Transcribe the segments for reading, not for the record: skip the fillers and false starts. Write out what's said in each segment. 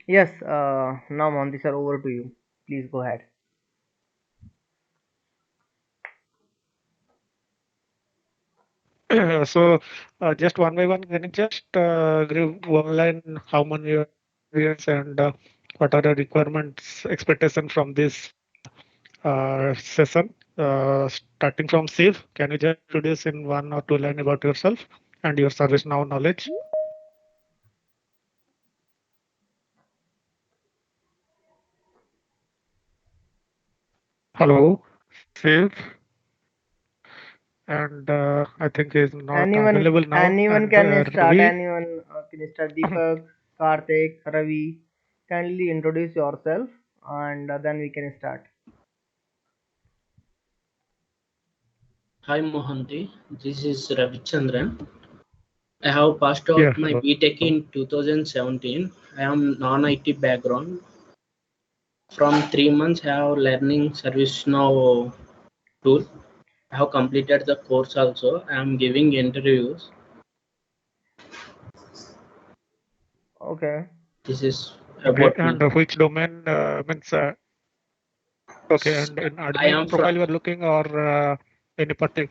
Yes, now Monty sir, over to you. Please go ahead. So, just one by one, can you just give one line how many years and what are the requirements, expectation from this session? Starting from Steve, can you just introduce in one or two line about yourself and your ServiceNow knowledge? Hello, Steve, and I think he's not Anyone, available now. anyone And can start. Ravi, Anyone can start. Deepak, Karthik, Ravi, kindly introduce yourself, and then we can start. Hi Mohanty, this is Ravichandran. I have passed yeah, out my hello. BTech in 2017. I am non-IT background. From 3 months, I have learning ServiceNow tool. I have completed the course also. I am giving interviews. Okay. This is Okay, about me. and which domain means? Okay, and in I admin am from. profile you are looking or any particular?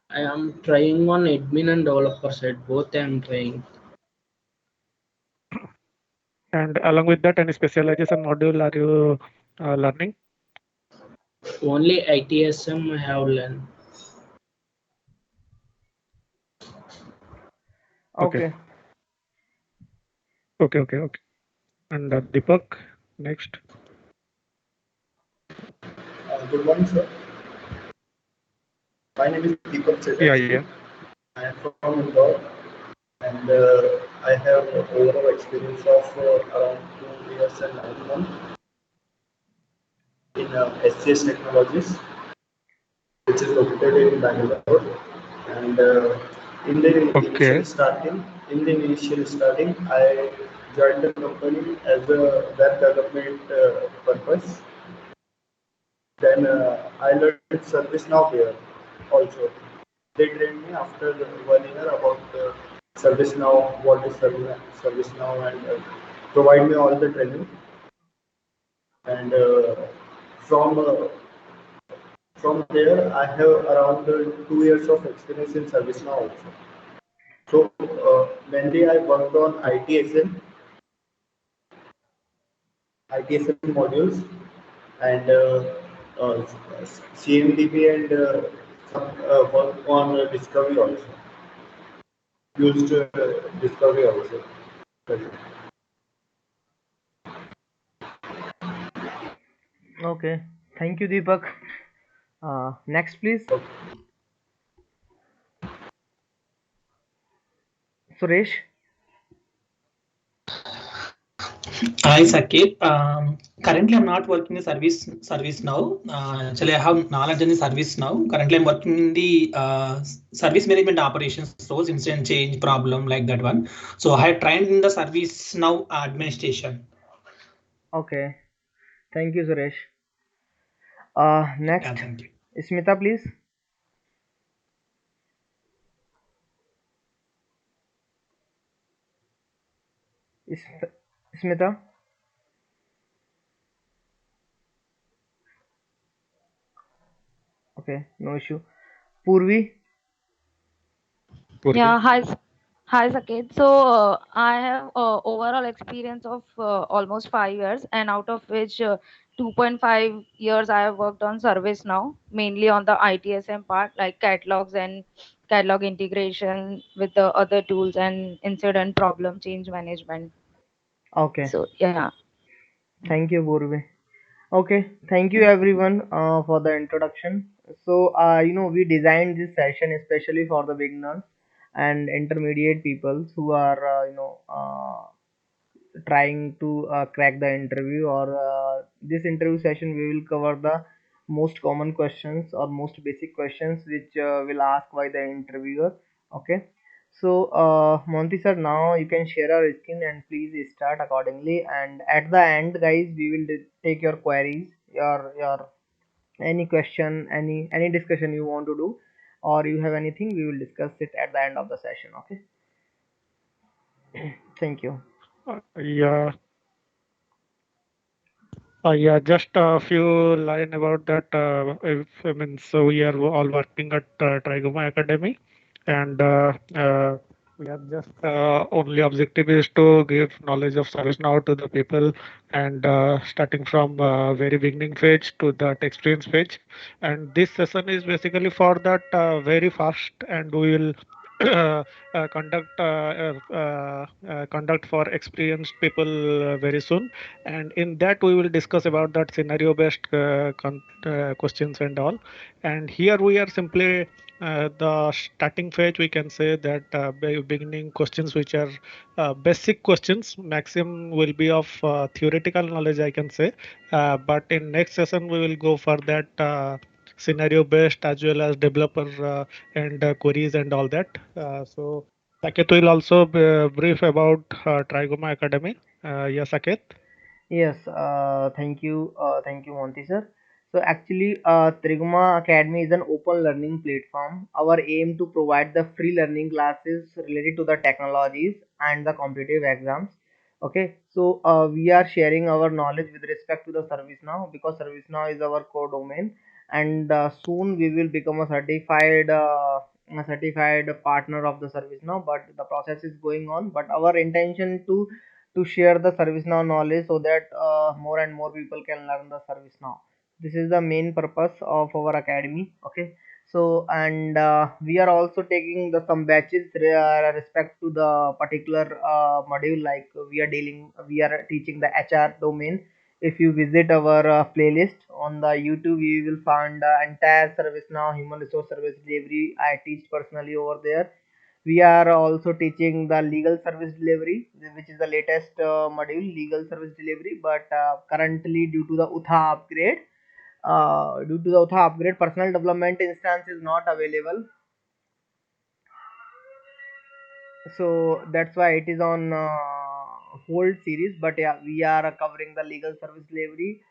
I am trying on admin and developer side. Both I am trying. And along with that, any specialization module are you learning? Only ITSM I have learned. Okay, Okay. okay. And Deepak, next. Good morning, sir. My name is Deepak Yeah, Chatterjee. yeah. I am from Indore, and I have overall experience of around 2 years and 9 months in SCS Technologies, which is located in Bangalore. And Okay, in the initial starting, I joined the company as a web development purpose. Then I learned ServiceNow there also. They trained me after 1 year about ServiceNow, what is ServiceNow, and provide me all the training. And from there, I have around 2 years of experience in ServiceNow also. So mainly I worked on ITSM modules, and uh, CMDB, and some work on discovery also. Used discovery also. Okay. Thank you, Deepak. Next, please. Suresh. Hi, Sakib. Currently, I'm not working in service now. Actually, I have knowledge in the service now. Currently, I'm working in the service management operations roles, incident change, problem like that one. So I have trained in the service now administration. Okay. Thank you, Suresh. Next, Yeah, thank you. Smita, please. Is- Smita. Okay. No issue. Purvi. Purvi. Yeah, hi Saket. So I have overall experience of almost 5 years, and out of which 2.5 years I have worked on service now, mainly on the ITSM part, like catalogs and catalog integration with the other tools and incident problem change management. Okay. So yeah. Thank you, Purvi. Okay, thank you everyone for the introduction. So, we designed this session especially for the beginners and intermediate people who are, trying to crack the interview, or this interview session we will cover the most common questions or most basic questions which will ask by the interviewer. Okay, so Monty sir, now you can share our screen and please start accordingly, and at the end guys we will take your queries, your any question, any discussion you want to do, or you have anything, we will discuss it at the end of the session. Okay, thank you. Yeah. Yeah, just a few line about that. I mean, so we are all working at Triguma Academy, and we are just only objective is to give knowledge of ServiceNow to the people, and starting from very beginning phase to that experience phase. And this session is basically for that very fast, and we will conduct for experienced people very soon, and in that we will discuss about that scenario based questions and all. And here we are simply the starting phase, we can say that beginning questions which are basic questions, maximum will be of theoretical knowledge, I can say. But in next session we will go for that scenario based as well as developer and queries and all that. So Saket will also brief about Trigoma Academy. Yes, Saket. Yes, thank you, Monty sir. So actually, Triguma Academy is an open learning platform. Our aim to provide the free learning classes related to the technologies and the competitive exams. Okay, so we are sharing our knowledge with respect to the ServiceNow, because ServiceNow is our core domain, and soon we will become a certified partner of the ServiceNow. But the process is going on. But our intention to share the ServiceNow knowledge, so that more and more people can learn the ServiceNow. This is the main purpose of our academy. Okay, so and we are also taking the some batches respect to the particular module. Like we are teaching the HR domain. If you visit our playlist on the YouTube, you will find the entire ServiceNow human resource service delivery I teach personally over there. We are also teaching the legal service delivery, which is the latest module, legal service delivery. But currently, due to the utha upgrade, personal development instance is not available, so that's why it is on hold series. But yeah, we are covering the legal service delivery.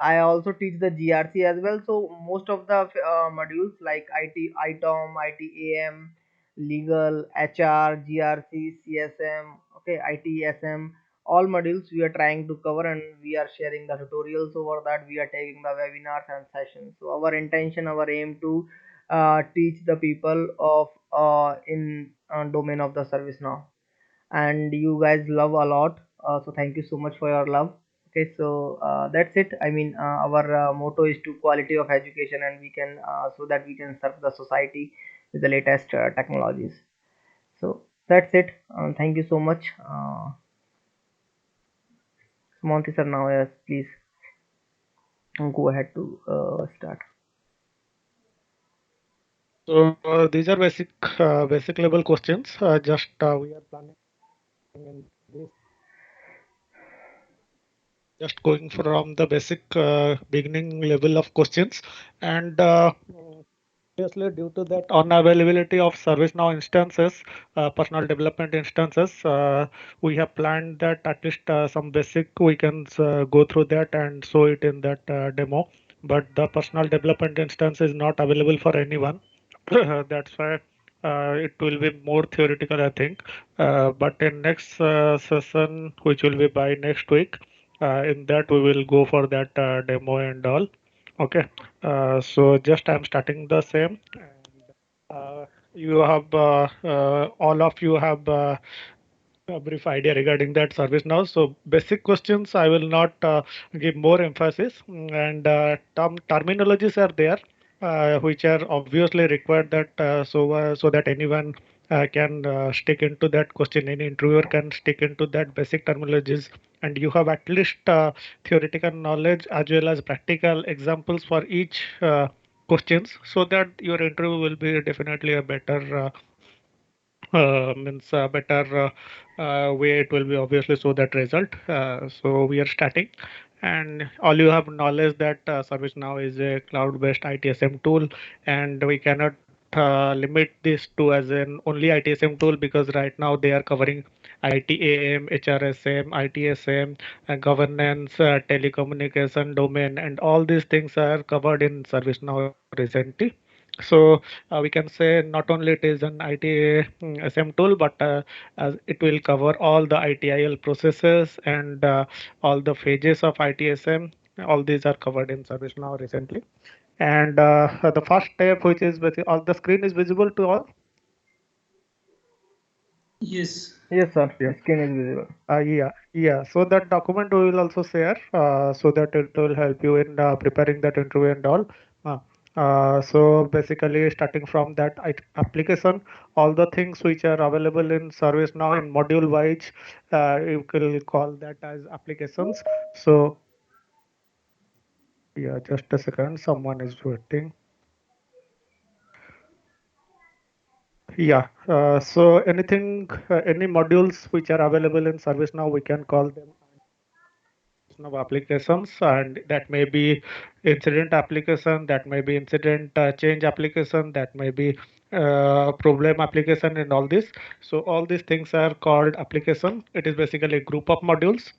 I also teach the GRC as well. So most of the modules like ITOM, ITAM, legal, HR, GRC, CSM, okay, ITSM, all modules we are trying to cover, and we are sharing the tutorials over that. We are taking the webinars and sessions. So our intention, our aim to teach the people of in domain of the service now, and you guys love a lot, so thank you so much for your love. Okay, so that's it. I mean, our motto is to quality of education, and we can so that we can serve the society with the latest technologies. So that's it. Thank you so much, Monty sir. Now, yes, please go ahead to start. So these are basic level questions. Just we are planning in this, just going from the basic beginning level of questions, and obviously due to that unavailability of ServiceNow instances, personal development instances, we have planned that at least some basic we can go through that and show it in that demo. But the personal development instance is not available for anyone. That's why it will be more theoretical, I think. But in next session, which will be by next week, in that we will go for that demo and all. Okay. So just I'm starting the same. You have all of you have a brief idea regarding that service now. So basic questions, I will not give more emphasis, and terminologies are there, which are obviously required that so that anyone can stick into that question. Any interviewer can stick into that basic terminologies, and you have at least theoretical knowledge as well as practical examples for each questions, so that your interview will be definitely a better means better way it will be obviously so that result. So we are starting, and all you have knowledge that ServiceNow is a cloud-based ITSM tool, and we cannot limit this to as an only ITSM tool, because right now they are covering ITAM, HRSM, ITSM, governance, telecommunication domain, and all these things are covered in ServiceNow recently. So we can say not only it is an ITSM tool, but as it will cover all the ITIL processes and all the phases of ITSM, All these are covered in ServiceNow recently. And the first step, which is all the screen is visible to all. Yes. Yes, sir. Yeah. Skin is visible. Yeah. So that document we will also share, so that it will help you in preparing that interview and all. Uh, so basically, starting from that application, all the things which are available in ServiceNow in module wise, you will call that as applications. So yeah, just a second, someone is waiting. Yeah. So anything, any modules which are available in ServiceNow, we can call them of applications, and that may be incident application, that may be incident change application, that may be problem application, and all this. So all these things are called application. It is basically a group of modules,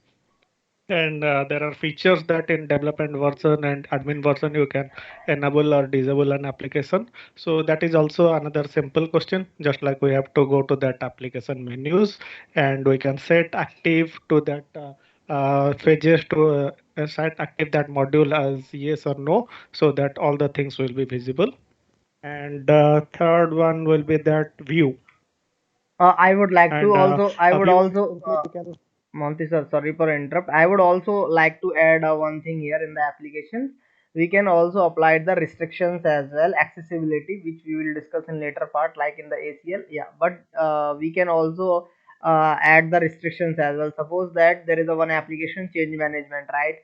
and there are features that in development version and admin version you can enable or disable an application. So that is also another simple question. Just like we have to go to that application menus, and we can set active to that pages to set active that module as yes or no, so that all the things will be visible. And third one will be that view. I would like to And also, I a would view is also, simply we can. Monty sir, sorry for interrupt. I would also like to add one thing here in the applications. We can also apply the restrictions as well, accessibility, which we will discuss in later part, like in the ACL. Yeah, but we can also add the restrictions as well. Suppose that there is a one application change management, right?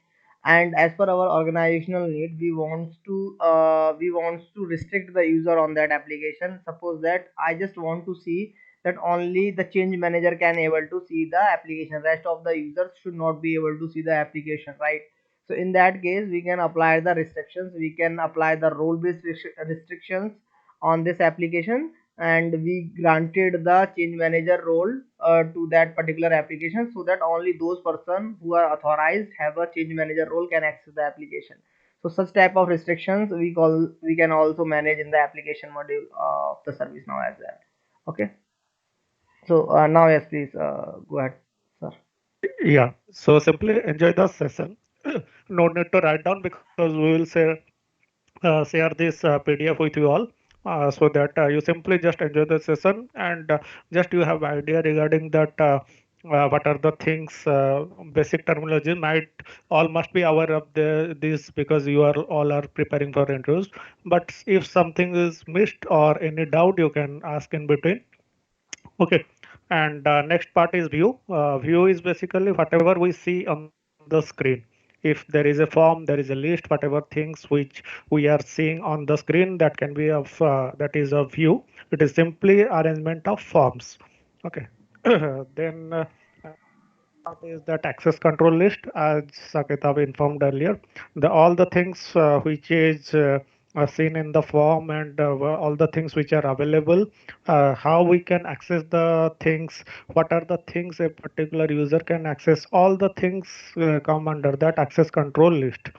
And as per our organizational need, we wants to restrict the user on that application. Suppose that I just want to see that only the change manager can able to see the application, rest of the users should not be able to see the application, right? So in that case we can apply the restrictions, we can apply the role based restrictions on this application, and we granted the change manager role to that particular application, so that only those person who are authorized have a change manager role can access the application. So such type of restrictions we can also manage in the application module of the service now as well. Okay. So now, yes, please go ahead, sir. Yeah, so simply enjoy the session. No need to write down because we will share this PDF with you all, so that you simply just enjoy the session, and just you have idea regarding that what are the things, basic terminology might all must be aware of this because you are all are preparing for interviews. But if something is missed or any doubt, you can ask in between. Okay, and next part is view. View is basically whatever we see on the screen. If there is a form, there is a list, whatever things which we are seeing on the screen, that can be of that is a view. It is simply arrangement of forms. Okay, then next part is that access control list, as Saketav informed earlier. The all the things which is seen in the form, and all the things which are available, how we can access the things, what are the things a particular user can access, all the things come under that access control list.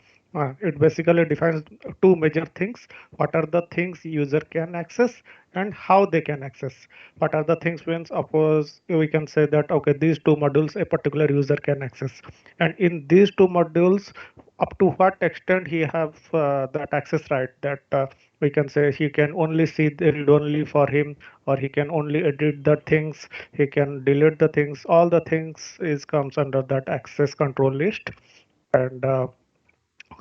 It basically defines two major things: what are the things user can access and how they can access. What are the things when suppose we can say that okay, these two modules a particular user can access, and in these two modules up to what extent he have that access right, that we can say he can only see the read only for him, or he can only edit the things, he can delete the things, all the things is comes under that access control list. And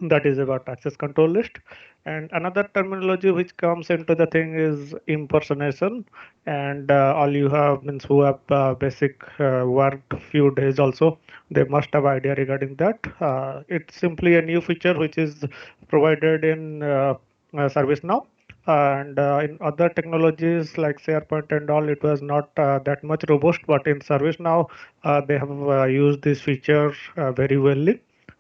that is about access control list. And another terminology which comes into the thing is impersonation. And all you have means who have basic worked few days also, they must have idea regarding that. It's simply a new feature which is provided in ServiceNow. And in other technologies like SharePoint and all, it was not that much robust, but in ServiceNow, they have used this feature very well.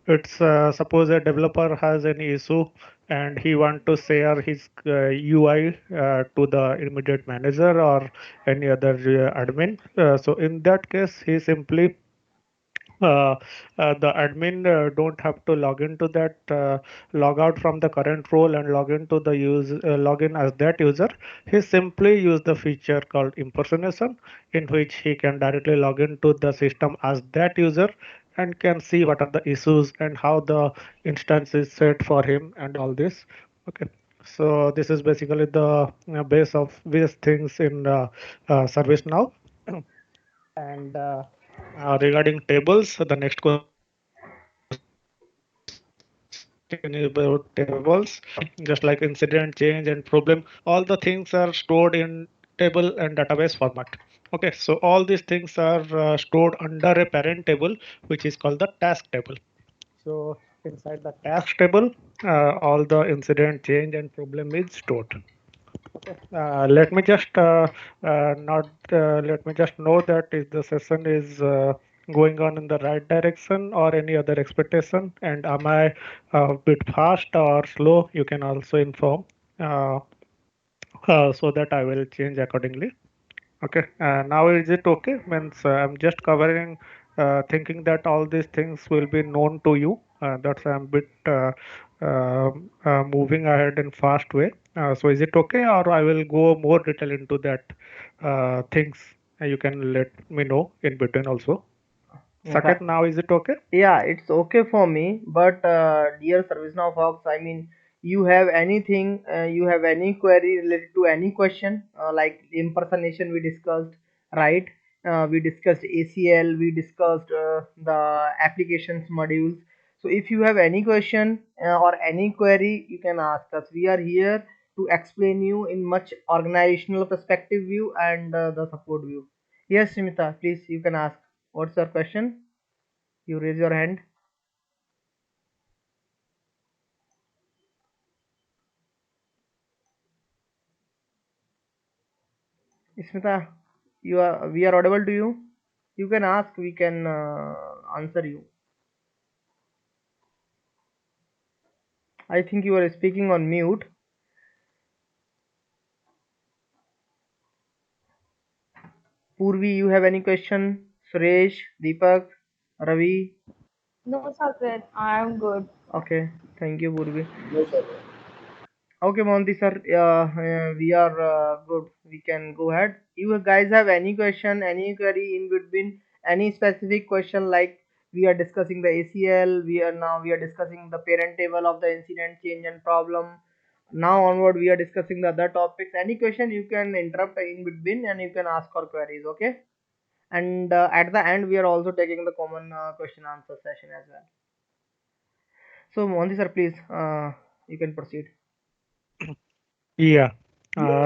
It's suppose a developer has an issue and he want to share his UI to the immediate manager or any other admin. So in that case, he simply uh, the admin don't have to log into that, log out from the current role and log into the login as that user. He simply use the feature called impersonation, in which he can directly log into the system as that user, and can see what are the issues and how the instance is set for him and all this. Okay. So this is basically the base of these things in ServiceNow. And regarding tables, the next question is about tables. Just like incident, change, and problem, all the things are stored in table and database format. Okay, so all these things are stored under a parent table, which is called the task table. So inside the task table, all the incident, change, and problem is stored. Okay. Let me just know that if the session is going on in the right direction or any other expectation, and am I a bit fast or slow? You can also inform uh, so that I will change accordingly. Okay, now is it okay? Means I'm just covering, thinking that all these things will be known to you. That's I'm bit moving ahead in fast way. So is it okay, or I will go more detail into that things? You can let me know in between also. Yes, Saket, now is it okay? yeah, it's okay for me. But dear ServiceNow folks, I mean, you have any query related to any question, like impersonation we discussed, right? We discussed ACL, we discussed the applications modules. So if you have any question or any query, you can ask us. We are here to explain you in much organizational perspective view and the support view. Yes, Smita, please you can ask. What's your question? You raise your hand. Smita, we are audible to you. You can ask, we can answer you. I think you are speaking on mute. Purvi, you have any question? Suresh, Deepak, Ravi. No, Saket, I am good. Okay, thank you, Purvi. No, sir. Okay, Monty sir, we are good. We can go ahead. You guys have any question, any query in between, any specific question like we are discussing the ACL, we are discussing the parent table of the incident change and problem. Now onward we are discussing the other topics. Any question you can interrupt in between and you can ask for queries, okay? And at the end we are also taking the common question answer session as well. So Monty sir, please, you can proceed. Yeah.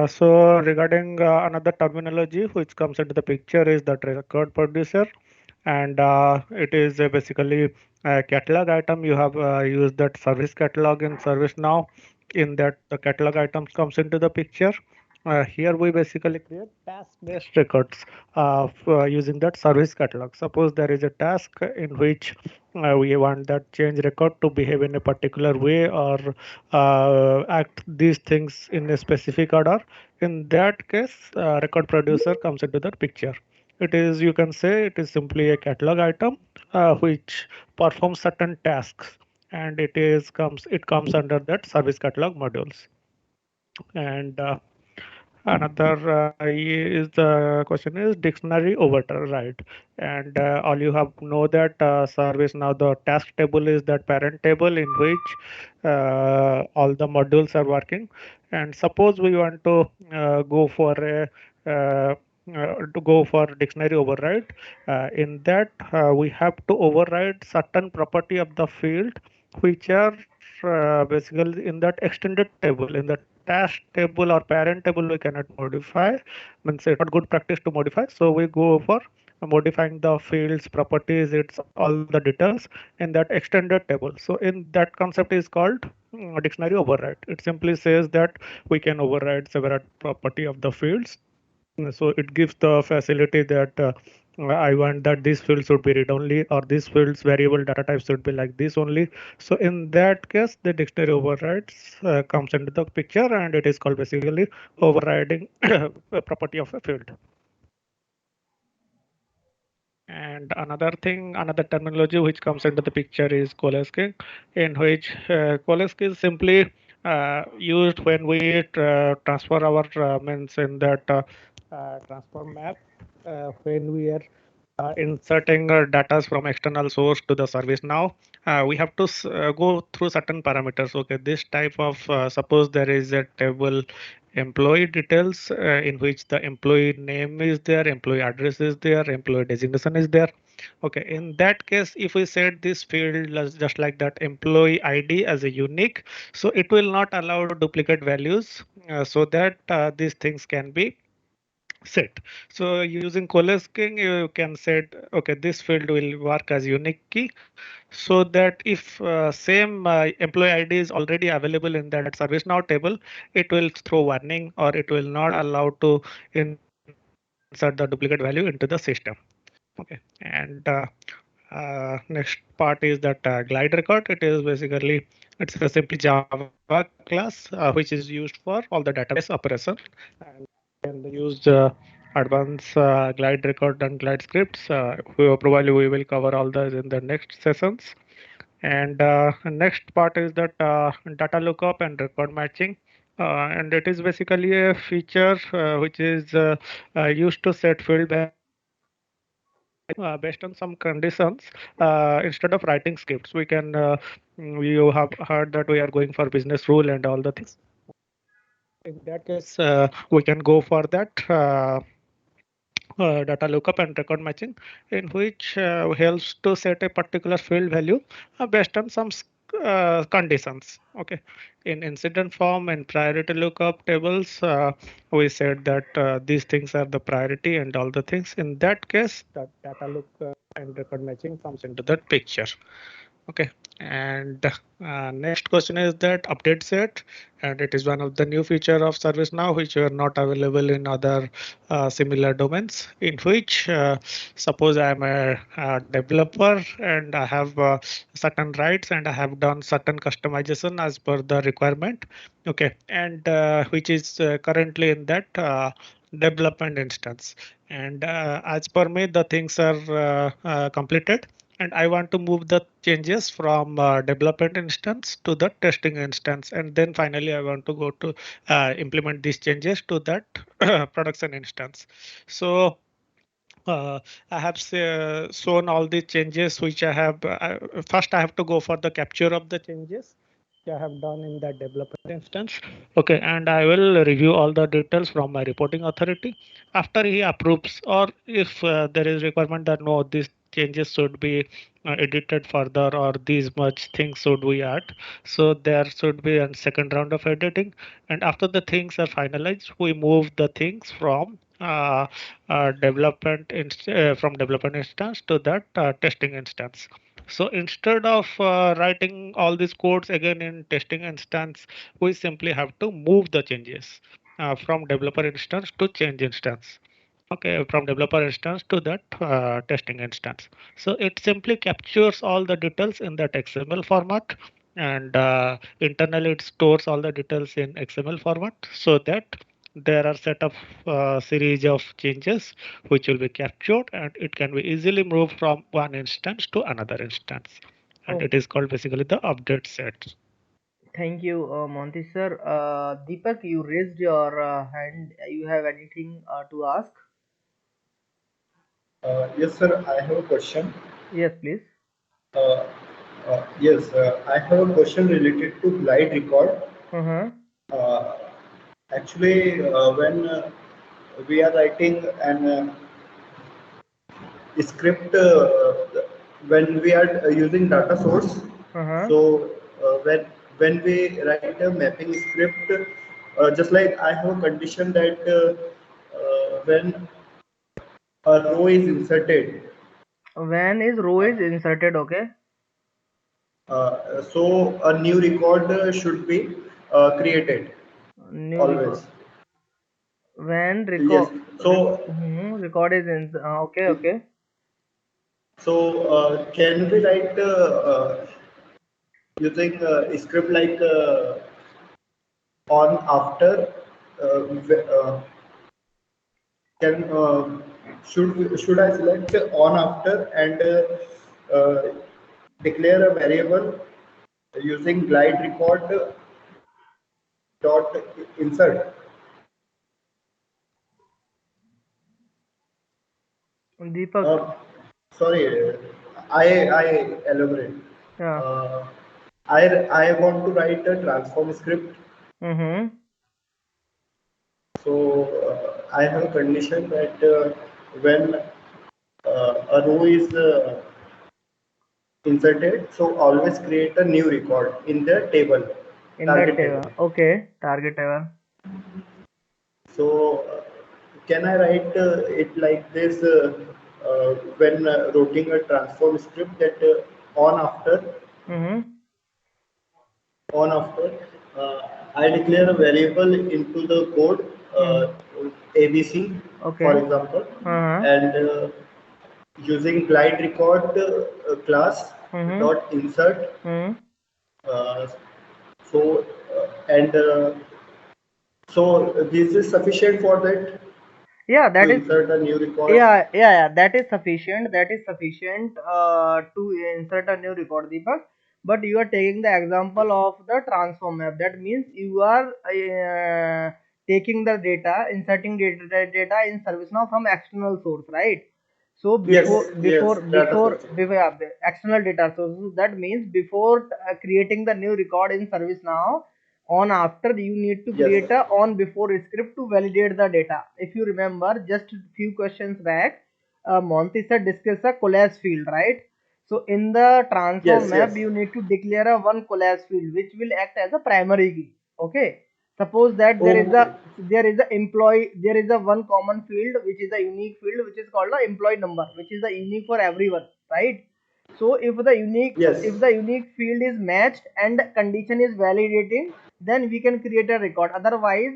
So regarding another terminology which comes into the picture is that record producer, and it is basically a catalog item. You have used that service catalog in ServiceNow. In that, the catalog items comes into the picture. Here we basically create task-based records using that service catalog. Suppose there is a task in which we want that change record to behave in a particular way or act these things in a specific order. In that case, record producer comes into the picture. It is, you can say, it is simply a catalog item which performs certain tasks, and it comes under that service catalog modules. And another is the question is dictionary override, and all you have to know that service now the task table is that parent table in which all the modules are working. And suppose we want to go for dictionary override. In that, we have to override certain property of the field which are basically in that extended table. In the task table or parent table, we cannot modify. Means it's not good practice to modify. So we go for modifying the fields, properties, it's all the details in that extended table. So in that concept is called dictionary override. It simply says that we can override several property of the fields. So it gives the facility that I want that this field should be read only, or this field's variable data type should be like this only. So in that case, the dictionary overrides comes into the picture, and it is called basically overriding a property of a field. And another thing, another terminology which comes into the picture is coalescing, in which coalescing is simply used when we transfer our means in that transfer map when we are inserting data from external source to the ServiceNow, we have to go through certain parameters. Okay, this type of suppose there is a table employee details in which the employee name is there, employee address is there, employee designation is there. Okay, in that case, if we set this field as just like that employee ID as a unique, so it will not allow duplicate values so that these things can be set. So using Coalescing, you can set, okay, this field will work as unique key so that if same employee ID is already available in that ServiceNow table, it will throw warning or it will not allow to insert the duplicate value into the system. Okay, and next part is that glide record. It is basically it's a simply Java class which is used for all the database operation, and can use advanced glide record and glide scripts. Probably we will cover all those in the next sessions. And next part is that data lookup and record matching. And it is basically a feature which is used to set field values based on some conditions instead of writing scripts. We can you have heard that we are going for business rule and all the things. In that case, we can go for that. Data lookup and record matching, in which helps to set a particular field value based on some conditions. Okay, in incident form and priority lookup tables, we said that these things are the priority and all the things. In that case, that data lookup and record matching comes into that picture. Okay, and next question is that update set, and it is one of the new feature of ServiceNow which are not available in other similar domains. In which, suppose I am a developer and I have certain rights and I have done certain customization as per the requirement. Okay, and which is currently in that development instance, and as per me the things are completed and I want to move the changes from development instance to the testing instance, and then finally I want to go to implement these changes to that production instance. So I have shown all the changes which I have. First, I have to go for the capture of the changes which I have done in that development instance. Okay, and I will review all the details from my reporting authority. After he approves, or if there is requirement that no, these changes should be edited further, or these much things should we add. So there should be a second round of editing, and after the things are finalized, we move the things from from development instance to that testing instance. So instead of writing all these codes again in testing instance, we simply have to move the changes from developer instance to change instance. Okay, from developer instance to that testing instance. So it simply captures all the details in that XML format, and internally it stores all the details in XML format so that there are set of series of changes which will be captured and it can be easily moved from one instance to another instance. And Oh, it is called basically the update set. thank you, Monty sir. Deepak, you raised your hand. You have anything to ask? Yes, sir. I have a question. Yes, please. Uh, yes, I have a question related to glide record. Uh-huh. Uh, Actually, when we are writing an script, when we are using data source, Uh-huh. so when we write a mapping script, just like I have a condition that when a row is inserted, When is row is uh, inserted, okay? so a new record should be created New record. always. When Yes. record is in, okay, okay. So can we write using a script like on after? Can should I select on after and declare a variable using glide record dot insert? Deepak, sorry, I elaborate. Yeah. Uh, I want to write a transform script. Mm-hmm. So I have a condition that when a row is inserted, so always create a new record in the table, In that target table. table. Okay. Target table. So can I write it like this when writing a transform script that Mm-hmm. on after I declare a variable into the code Mm-hmm. ABC, for Okay. example, Uh-huh. and using glide record class Mm-hmm. dot insert. Mm-hmm. Uh, so and so this is sufficient for that Yeah, to that is. insert a new record. Yeah, that is sufficient. That is sufficient to insert a new record, Deepak. But you are taking the example of the transform map. That means you are taking the data, inserting data in ServiceNow from external source, right? So Yes, yes, data sourcing. yeah, the external data source. So that means before creating the new record in ServiceNow, on after you need to Yes, create a on before script to validate the data. If you remember, just few questions back, Monty sir discussed a collage field, right? So in the transform yes, map, yes, you need to declare a one collage field which will act as a primary key. Okay. Suppose that okay, there is a employee, there is a one common field which is a unique field which is called the employee number, which is the unique for everyone, right? So yes, if the unique field is matched and condition is validating, then we can create a record. Otherwise,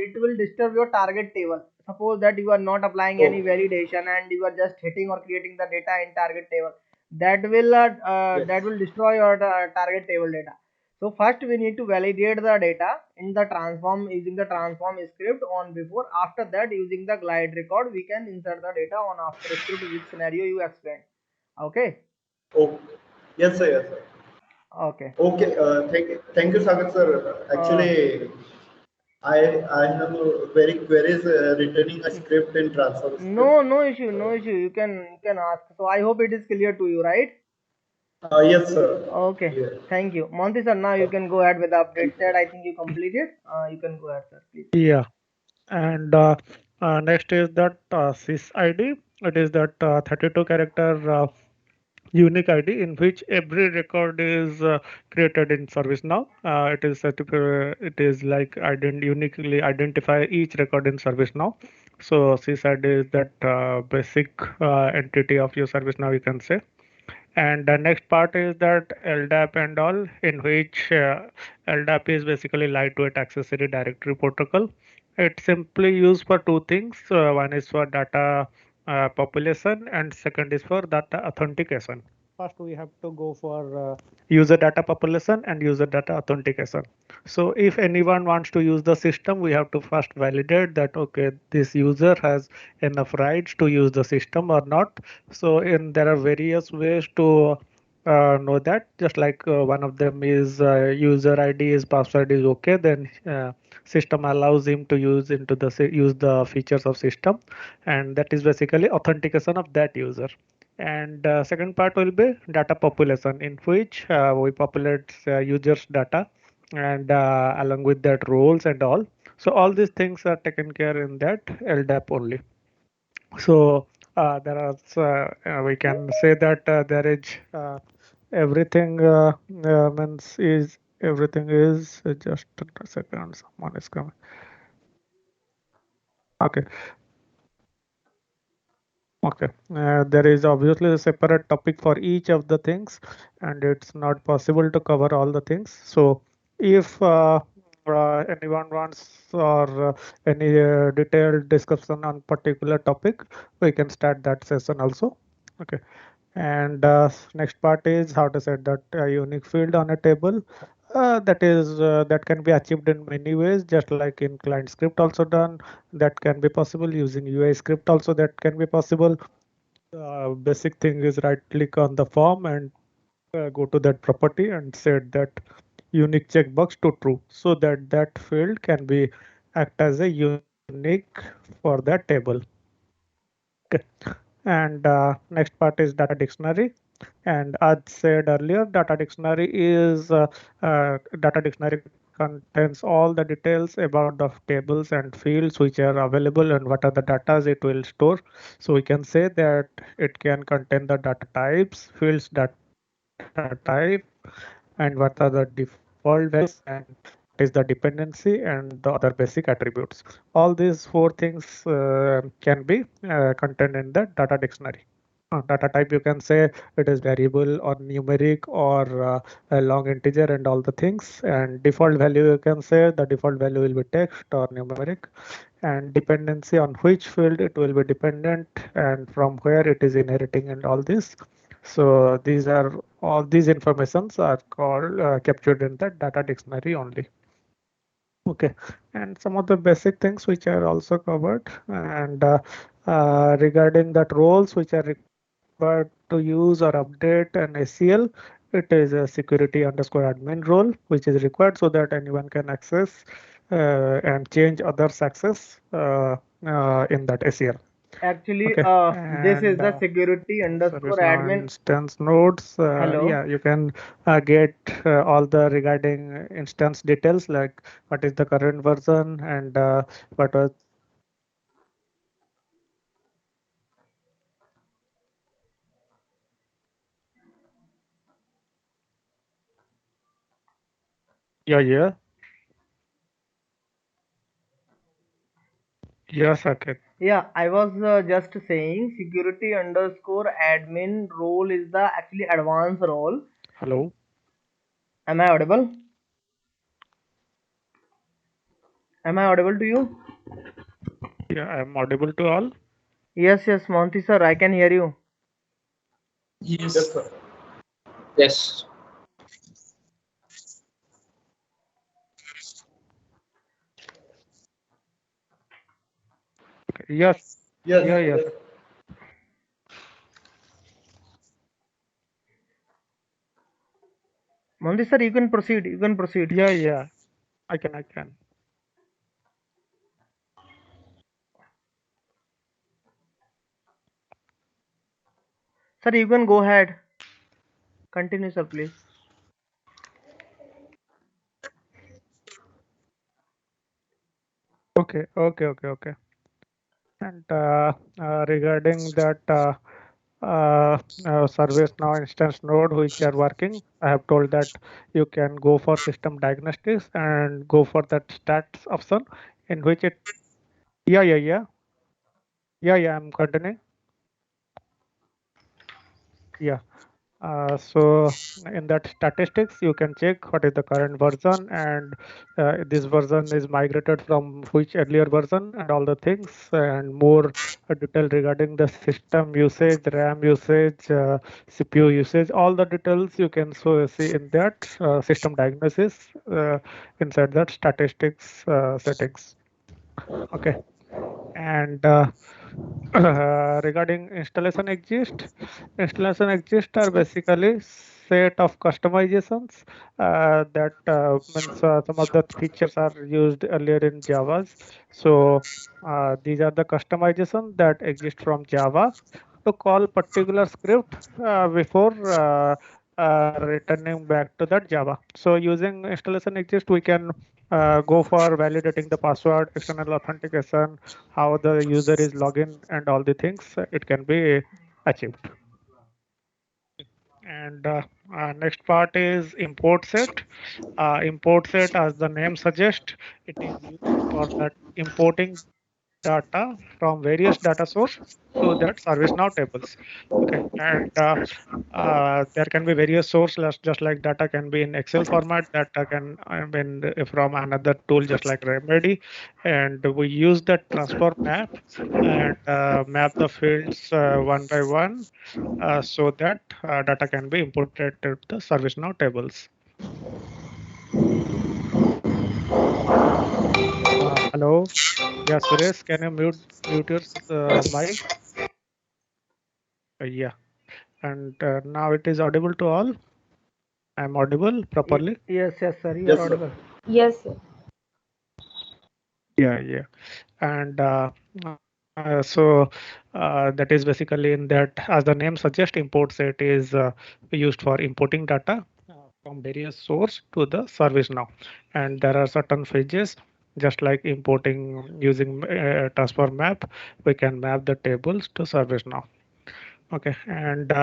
it will disturb your target table. Suppose that you are not applying any okay, validation and you are just hitting or creating the data in target table, yes, that will destroy your target table data. So first we need to validate the data in the transform using the transform script on before. After that, using the glide record, we can insert the data on after script, which scenario you explained. Okay. okay, yes, sir, yes, sir. Okay. Okay, thank you, Sagar sir. Uh, Actually, I have very queries returning a script in transfer script. no issue, no issue. You can ask. So I hope it is clear to you, right? Yes, sir. Okay. Yeah. Thank you, Monty sir. Now you can go ahead with the update set. I think you completed. You can go ahead, sir, please. Yeah. And next is that sys ID. It is that 32 character unique ID in which every record is created in ServiceNow. It is like uniquely identify each record in ServiceNow. So sys ID is that basic entity of your ServiceNow, you can say. And the next part is that LDAP and all, in which LDAP is basically lightweight accessory directory protocol. It's simply used for two things. One is for data population, and second is for data authentication. First, we have to go for user data population and user data authentication. So, if anyone wants to use the system, we have to first validate that okay, this user has enough rights to use the system or not. So, there are various ways to know that. Just like one of them is user ID is password is okay, then system allows him to use the features of system, and that is basically authentication of that user. And second part will be data population, in which we populate users data, and along with that roles and all. So all these things are taken care in that LDAP only. So there are we can say that there is everything means is everything is just a second, someone is coming. Okay. Okay, there is obviously a separate topic for each of the things, and it's not possible to cover all the things. So, if anyone wants or any detailed discussion on particular topic, we can start that session also. Okay, and next part is how to set that unique field on a table. That can be achieved in many ways, just like in client script also done. That can be possible using UI script also. That can be possible. Basic thing is right click on the form and go to that property and set that unique checkbox to true, so that that field can be act as a unique for that table. Okay. And next part is data dictionary. And as said earlier, data dictionary contains all the details about the tables and fields which are available and what are the data it will store. So we can say that it can contain the data types, fields data type, and what are the default values, and what is the dependency and the other basic attributes. All these four things can be contained in the data dictionary. Data type, you can say it is variable or numeric or a long integer and all the things. And default value, you can say the default value will be text or numeric. And dependency, on which field it will be dependent and from where it is inheriting and all this. So these are all these informations are called captured in the data dictionary only. Okay, and some of the basic things which are also covered, and regarding that roles which are required to use or update an ACL, it is a security underscore admin role which is required so that anyone can access and change others' access in that ACL. Actually, Okay, this is and the security underscore ServiceNow admin. instance nodes. Hello. Yeah, you can get all the regarding instance details like what is the current version and what was. Yeah, yeah, yes, okay. Yeah, I was just saying security underscore admin role is the actually advanced role. Hello. Am I audible? Am I audible to you? Yeah, I'm audible to all. Yes, yes, Monty sir, I can hear you. Yes. Yes, sir. Yes. Okay. Yes. Yes, Yeah, yes. yes. Monty sir, you can proceed. You can proceed. Yeah, yeah. I can. Sir, you can go ahead. Continue, sir, please. Okay, okay, okay, okay. And regarding that ServiceNow instance node which are working, I have told that you can go for system diagnostics and go for that stats option in which it. Yeah, yeah, yeah, yeah, yeah. I'm continuing. Yeah. So in that statistics, you can check what is the current version and this version is migrated from which earlier version and all the things and more detail regarding the system usage, RAM usage, CPU usage, all the details you can so see in that system diagnosis inside that statistics settings. Okay. And regarding installation exist are basically set of customizations that means some of the features are used earlier in Java's. So these are the customization that exist from Java to call particular script before returning back to that Java. So using installation exist, we can go for validating the password, external authentication, how the user is login and all the things it can be achieved. And next part is import set. Import set, as the name suggests, it is used for that importing data from various data source to that ServiceNow tables. Okay, and there can be various source, just like data can be in Excel format, data can been from another tool, just like Remedy, and we use that transform map and map the fields one by one so that data can be imported to the ServiceNow tables. Hello. Yeah, Suresh, can you mute your mic? Yeah. And now it is audible to all. I'm audible properly. Yes, yes, sir, you are Yes, sir. audible. Yes, sir. Yeah, yeah. And That is basically in that, as the name suggests, import set is used for importing data from various source to the ServiceNow, and there are certain phases. Just like importing using transfer map, we can map the tables to ServiceNow. Okay, and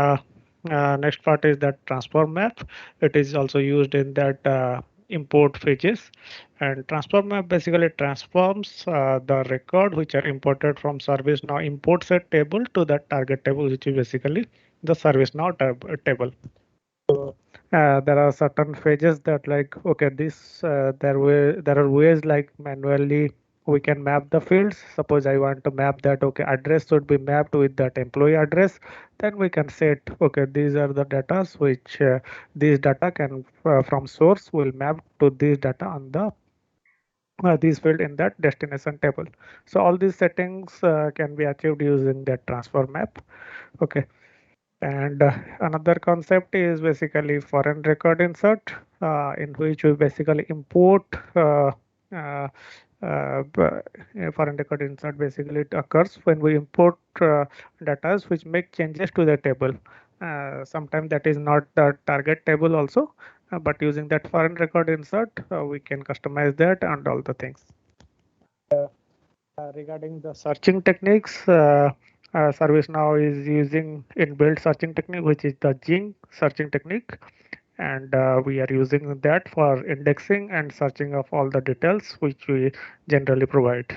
next part is that transform map. It is also used in that import phases. And transform map basically transforms the record which are imported from ServiceNow import set table to that target table, which is basically the ServiceNow table. So there are certain phases that like okay this there are ways like manually we can map the fields. Suppose I want to map that okay address should be mapped with that employee address, then we can set okay these are the data which these data can from source will map to these data on the these field in that destination table. So all these settings can be achieved using that transfer map. Okay, and another concept is basically foreign record insert, in which we basically import uh, foreign record insert. Basically, it occurs when we import data which make changes to the table. Sometimes that is not the target table also, but using that foreign record insert, we can customize that and all the things. Regarding the searching techniques, ServiceNow is using inbuilt searching technique, which is the Jing searching technique, and we are using that for indexing and searching of all the details which we generally provide.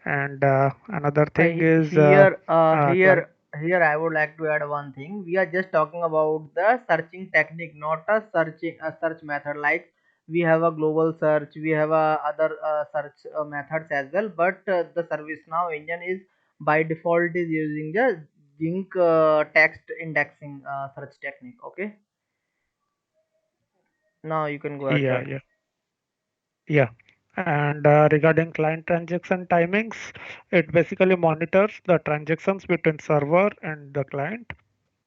And another thing is Here, client. here, I would like to add one thing. We are just talking about the searching technique, not a search method. Like we have a global search, we have other search methods as well. But the ServiceNow engine is by default is using the Jink text indexing search technique. Okay, now you can go ahead, Yeah, sir. yeah, yeah. And regarding client transaction timings, it basically monitors the transactions between server and the client.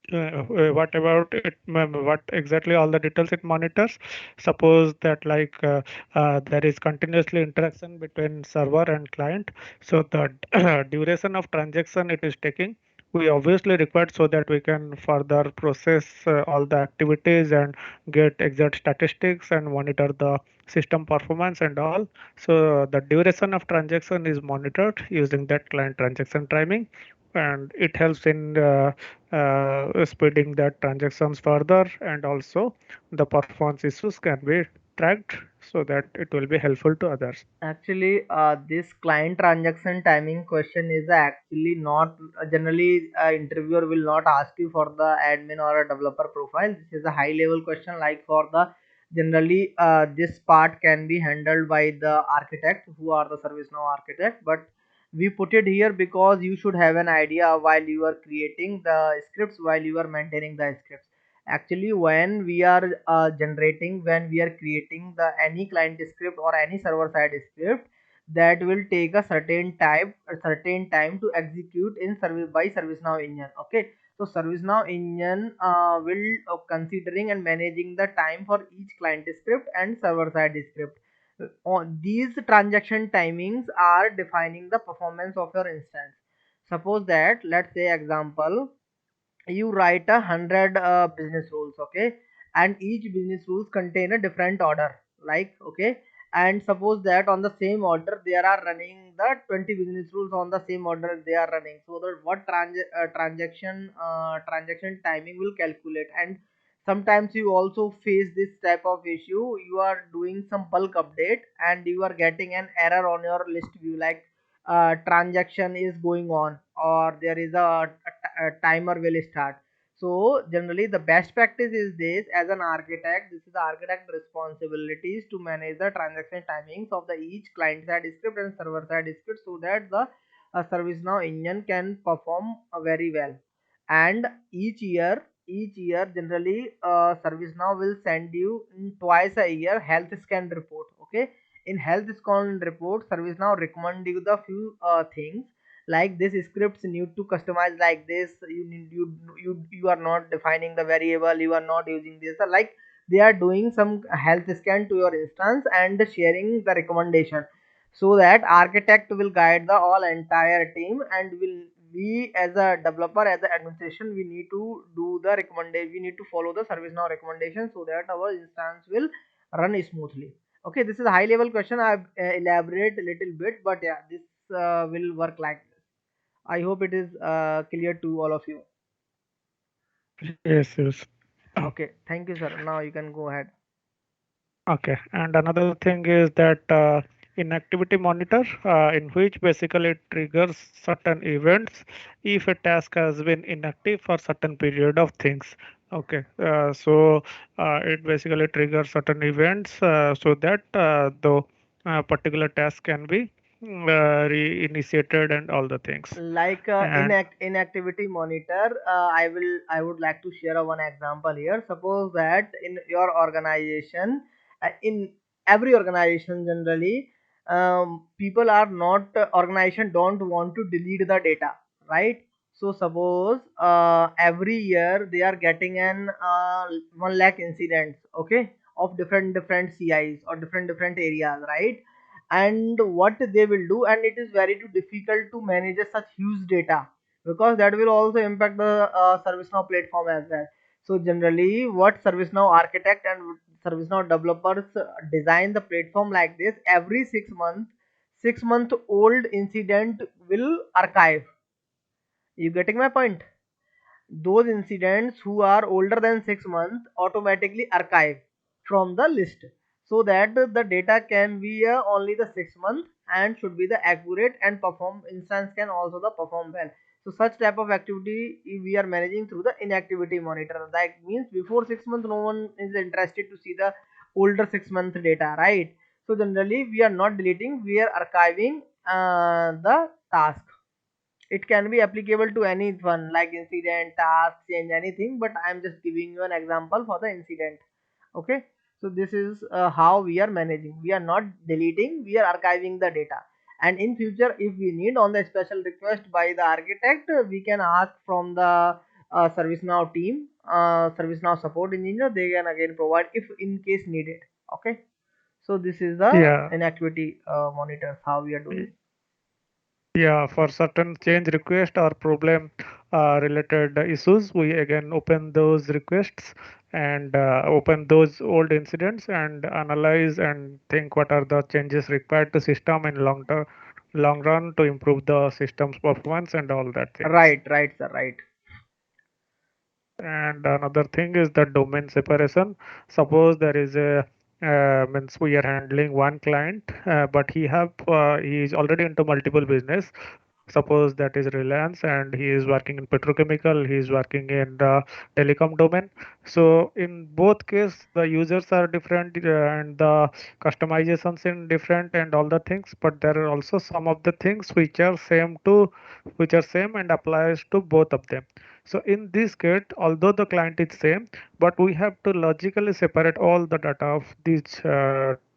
What about it? What exactly all the details it monitors? Suppose that like there is continuously interaction between server and client, so the duration of transaction it is taking. We obviously required so that we can further process all the activities and get exact statistics and monitor the system performance and all. So the duration of transaction is monitored using that client transaction timing, and it helps in speeding that transactions further, and also the performance issues can be tracked so that it will be helpful to others. Actually, this client transaction timing question is actually not generally interviewer will not ask you for the admin or a developer profile. This is a high level question. Like for the generally this part can be handled by the architect who are the ServiceNow architect, but we put it here because you should have an idea while you are creating the scripts, while you are maintaining the scripts. Actually, when we are generating, when we are creating the any client script or any server side script, that will take a certain time to execute in service by ServiceNow engine. Okay, so ServiceNow engine will considering and managing the time for each client script and server side script. These transaction timings are defining the performance of your instance. Suppose that, let's say example, you write 100 business rules, okay, and each business rules contain a different order, like okay, and suppose that on the same order there are running the 20 business rules on the same order they are running, so that what transaction timing will calculate. And sometimes you also face this type of issue, you are doing some bulk update and you are getting an error on your list view, like transaction is going on or there is a timer will start. So generally the best practice is this, as an architect, this is the architect responsibilities to manage the transaction timings of the each client side script and server side script, so that the ServiceNow engine can perform very well. And each year generally ServiceNow will send you in twice a year health scan report. Okay, in health scan report ServiceNow recommend you the few things, like this scripts need to customize like this, you are not defining the variable, you are not using this, like they are doing some health scan to your instance and sharing the recommendation. so that architect will guide the all entire team, and will we as a developer, as an administration, we need to do the recommendation, we need to follow the ServiceNow recommendation so that our instance will run smoothly. Okay, this is a high level question. I've elaborate a little bit, but yeah, this will work like this. I hope it is clear to all of you. Yes, yes. Okay, thank you, sir. Now you can go ahead. Okay, and another thing is that inactivity monitor, in which basically it triggers certain events if a task has been inactive for certain period of things. Okay, so it basically triggers certain events so that the particular task can be reinitiated and all the things. Like And inactivity monitor, I would like to share one example here. Suppose that in your organization, in every organization generally, people are not organization don't want to delete the data, right? So suppose every year they are getting an 1 lakh incidents, okay, of different CIs or different areas, right? And what they will do, and it is very too difficult to manage such huge data, because that will also impact the ServiceNow platform as well. So generally what ServiceNow architect and ServiceNow developers design the platform like this: every 6 months, 6 month old incident will archive. You getting my point? Those incidents who are older than 6 months automatically archive from the list, so that the data can be only the 6 month and should be the accurate, and perform instance can also the perform well. So such type of activity we are managing through the inactivity monitor. That means before 6 months no one is interested to see the older 6 month data, right? So generally we are not deleting, we are archiving the task. It can be applicable to anyone like incident, task, change, anything, but I'm just giving you an example for the incident. Okay, so this is how we are managing. We are not deleting, we are archiving the data. And in future if we need, on the special request by the architect, we can ask from the ServiceNow team, ServiceNow support engineer, they can again provide if in case needed. Okay, so this is the yeah. inactivity monitors how we are doing. Yeah, for certain change request or problem related issues, we again open those requests and open those old incidents and analyze and think what are the changes required to system in long run to improve the system's performance and all that things. Right, sir, right. And another thing is the domain separation. Suppose there is a means we are handling one client, but he is already into multiple business. Suppose that is Reliance, and he is working in petrochemical. He is working in the telecom domain. So in both case, the users are different and the customizations in different and all the things. But there are also some of the things which are same and applies to both of them. So in this case, although the client is same, but we have to logically separate all the data of these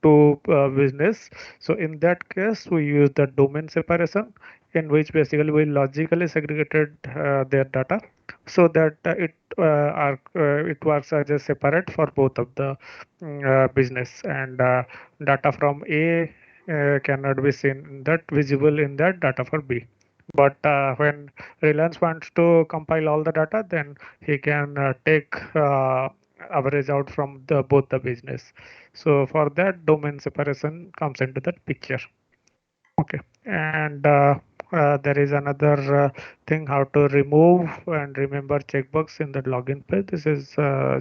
two business. So in that case, we use the domain separation, in which basically we logically segregated their data so that it works as a separate for both of the business, and data from A cannot be seen in that visible in that data for B. But when Reliance wants to compile all the data, then he can take average out from the both the business. So for that, domain separation comes into that picture. Okay, and there is another thing how to remove and remember checkbox in the login page. This is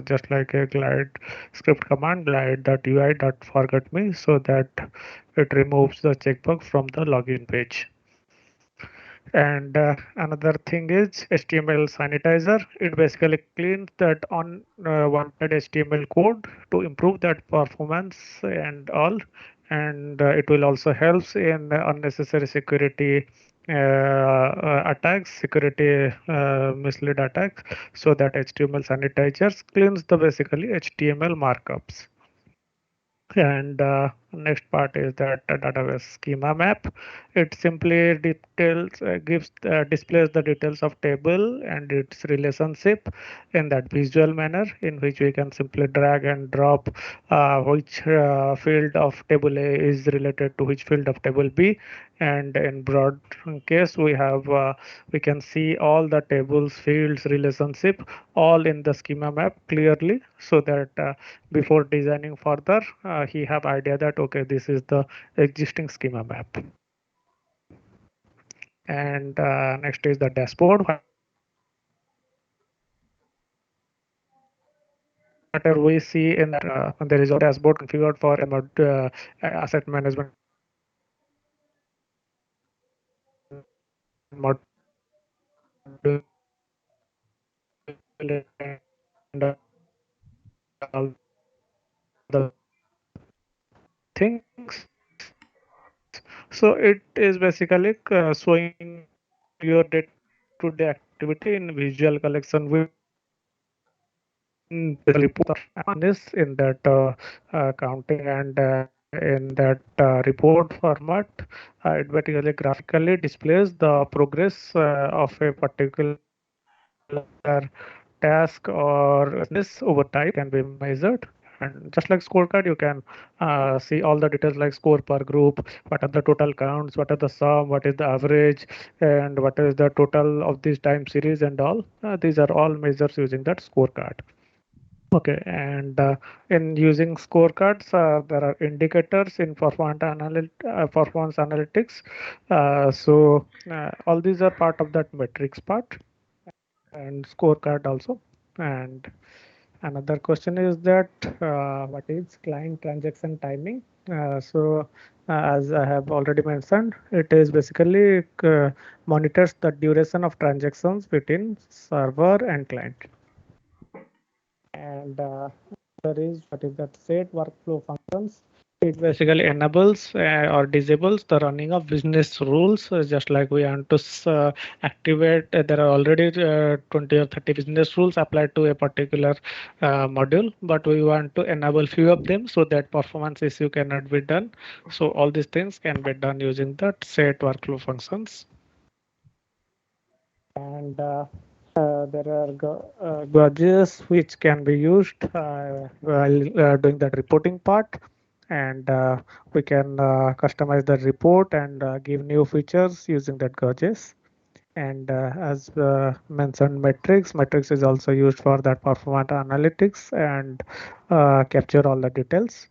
just like a glide script command glide.ui.forget me, so that it removes the checkbox from the login page. And another thing is HTML sanitizer. It basically cleans that unwanted HTML code to improve that performance and all. And it will also helps in unnecessary security attacks, security mislead attacks, so that HTML sanitizers cleans the basically HTML markups. And Next part is that database schema map. It simply displays the details of table and its relationship in that visual manner, in which we can simply drag and drop which field of table A is related to which field of table B, and in broad case we can see all the tables fields relationship all in the schema map clearly, so that before designing further he have idea that okay, this is the existing schema map. And next is the dashboard. Whatever we see in that there is a dashboard configured for asset management module and all the things. So it is basically showing your day-to-day activity in visual collection with the report on this in that counting and in that report format. It basically graphically displays the progress of a particular task or business over time can be measured. And just like scorecard, you can see all the details like score per group, what are the total counts, what are the sum, what is the average, and what is the total of this time series and all. These are all measures using that scorecard. Okay, and in using scorecards, there are indicators in performance analytics. All these are part of that metrics part and scorecard also. And another question is that what is client transaction timing? As I have already mentioned, it is basically monitors the duration of transactions between server and client. And there is what is that set workflow functions. It basically enables or disables the running of business rules, just like we want to activate. There are already 20 or 30 business rules applied to a particular module, but we want to enable few of them so that performance issue cannot be done. So all these things can be done using the set workflow functions. And there are gauges which can be used while doing that reporting part, and we can customize the report and give new features using that gauges. And as mentioned, metrics is also used for that performance analytics and capture all the details.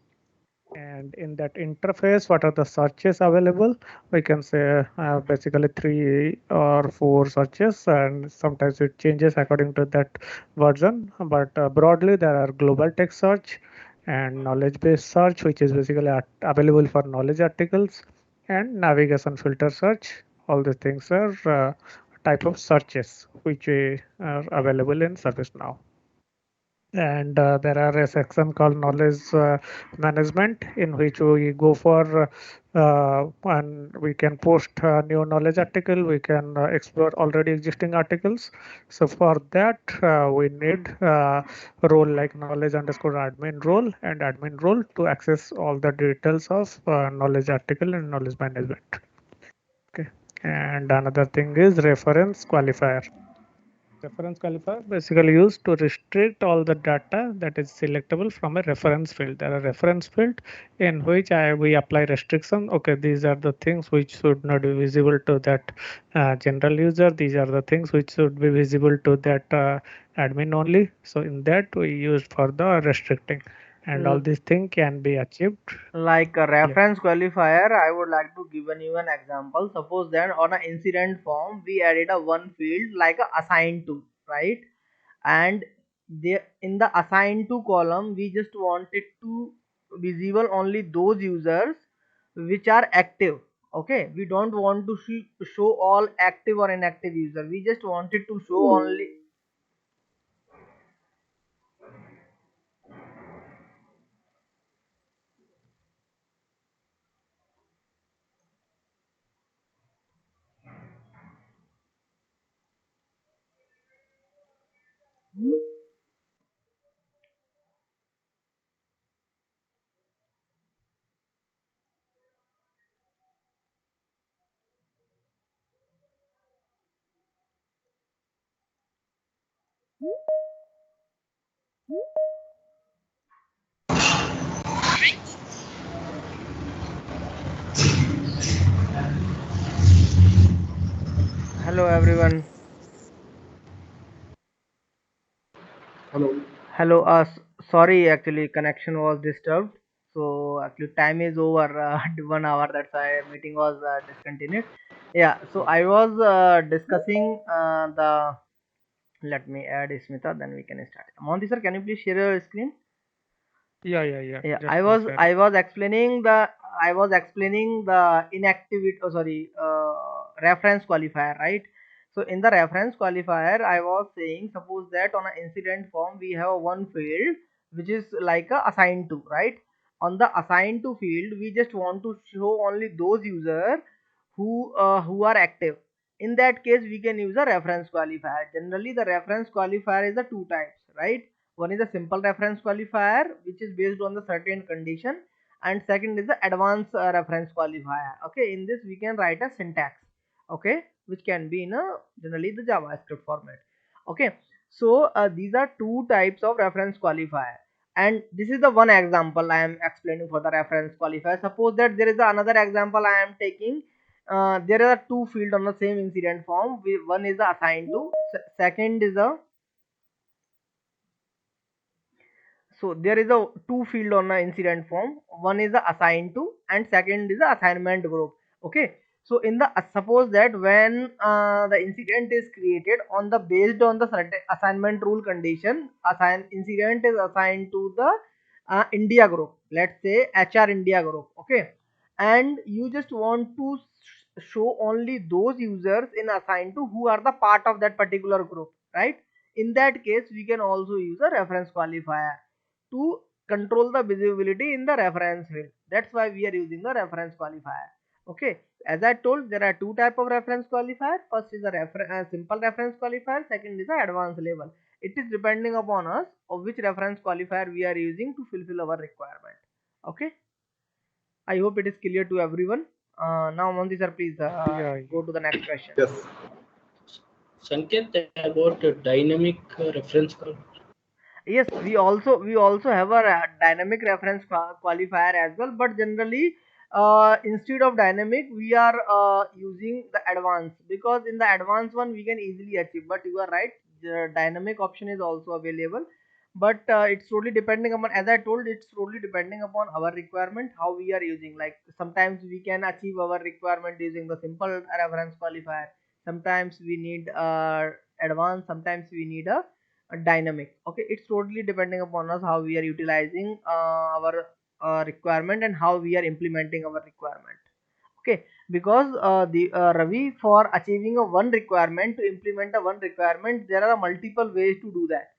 And in that interface, what are the searches available? We can say basically 3 or 4 searches, and sometimes it changes according to that version. But broadly, there are global text search and knowledge-based search, which is basically available for knowledge articles, and navigation filter search. All these things are type of searches which are available in ServiceNow. And there are a section called knowledge management, in which we go for and we can post new knowledge article, we can explore already existing articles. So for that we need role like knowledge underscore admin role and admin role to access all the details of knowledge article and knowledge management. Okay, and another thing is reference qualifier. Reference qualifier basically used to restrict all the data that is selectable from a reference field. There are reference field in which we apply restriction. Okay, these are the things which should not be visible to that general user. These are the things which should be visible to that admin only. So in that we use for the restricting, and all these things can be achieved. Like a Yeah. reference qualifier, I would like to give you an example. Suppose then on an incident form we added a one field like a assigned to, right? And there in the assigned to column we just wanted to visible only those users which are active. Okay, we don't want to show all active or inactive user. We just wanted to show only. Hello everyone. Hello. Hello. Sorry, actually connection was disturbed. So actually time is over. 1 hour. That's why meeting was discontinued. Yeah. So I was discussing the. Let me add Smita. Then we can start. Monty sir, can you please share your screen? Yeah. Yeah, Just one second. I was explaining the inactivity. Oh, sorry, reference qualifier, right? So in the reference qualifier, I was saying, suppose that on an incident form we have one field which is like a assigned to, right? On the assigned to field, we just want to show only those users who are active. In that case, we can use a reference qualifier. Generally, the reference qualifier is the two types, right? One is a simple reference qualifier, which is based on the certain condition, and second is the advanced reference qualifier. Okay, in this we can write a syntax, okay, which can be in a generally the JavaScript format. Okay, so these are two types of reference qualifier, and this is the one example I am explaining for the reference qualifier. Suppose that there is another example I am taking. There are two fields on the same incident form. One is the assigned to, second is a. So there is a two field on the incident form. One is the assigned to and second is the assignment group. Okay. So in the suppose that when the incident is created on the based on the certain assignment rule condition, incident is assigned to the India group. Let's say HR India group. Okay. And you just want to show only those users in assigned to who are the part of that particular group, right? In that case, we can also use a reference qualifier to control the visibility in the reference field. That's why we are using the reference qualifier. Okay, as I told, there are two type of reference qualifier. First is a simple reference qualifier, second is a advanced level. It is depending upon us of which reference qualifier we are using to fulfill our requirement. Okay, I hope it is clear to everyone. Now Monty sir, please Yeah. go to the next question. Yes. Sanket, about dynamic reference call. Yes, we also have a dynamic reference qualifier as well, but generally instead of dynamic we are using the advanced, because in the advanced one we can easily achieve. But you are right, the dynamic option is also available, but it's totally depending upon, as I told, it's totally depending upon our requirement how we are using. Like sometimes we can achieve our requirement using the simple reference qualifier, sometimes we need advanced, sometimes we need a dynamic. Okay, it's totally depending upon us how we are utilizing our requirement and how we are implementing our requirement. Okay, because the Ravi, for achieving a one requirement, to implement a one requirement, there are multiple ways to do that.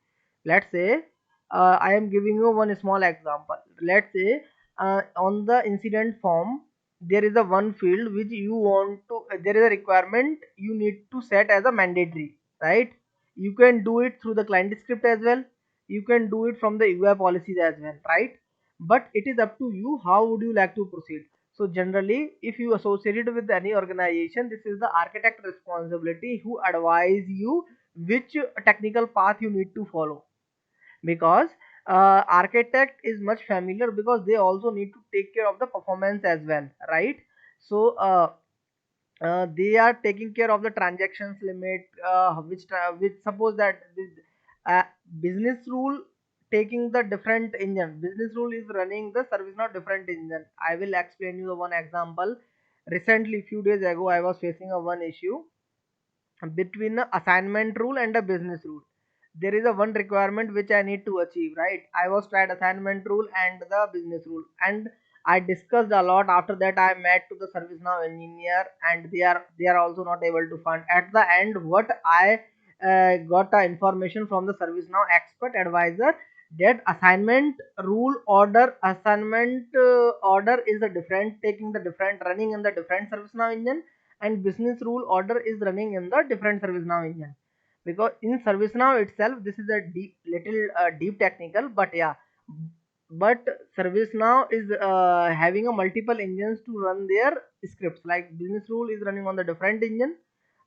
Let's say I am giving you one small example. Let's say on the incident form there is a one field which you want to, there is a requirement you need to set as a mandatory, right? You can do it through the client script as well, you can do it from the UI policies as well, right? But it is up to you how would you like to proceed. So generally, if you associated with any organization, this is the architect responsibility who advise you which technical path you need to follow, because architect is much familiar, because they also need to take care of the performance as well, right? So they are taking care of the transactions limit, which suppose that this uh, business rule taking the different engine, business rule is running the service not different engine. I will explain you the one example. Recently, few days ago, I was facing a one issue between the assignment rule and a business rule. There is a one requirement which I need to achieve, right? I was tried assignment rule and the business rule, and I discussed a lot. After that, I met to the ServiceNow engineer, and they are also not able to find. At the end, what I got information from the ServiceNow expert advisor, that assignment order is a different, taking the different, running in the different ServiceNow engine, and business rule order is running in the different ServiceNow engine. Because in ServiceNow itself, this is a deep technical, but yeah, but ServiceNow is having a multiple engines to run their scripts. Like business rule is running on the different engine,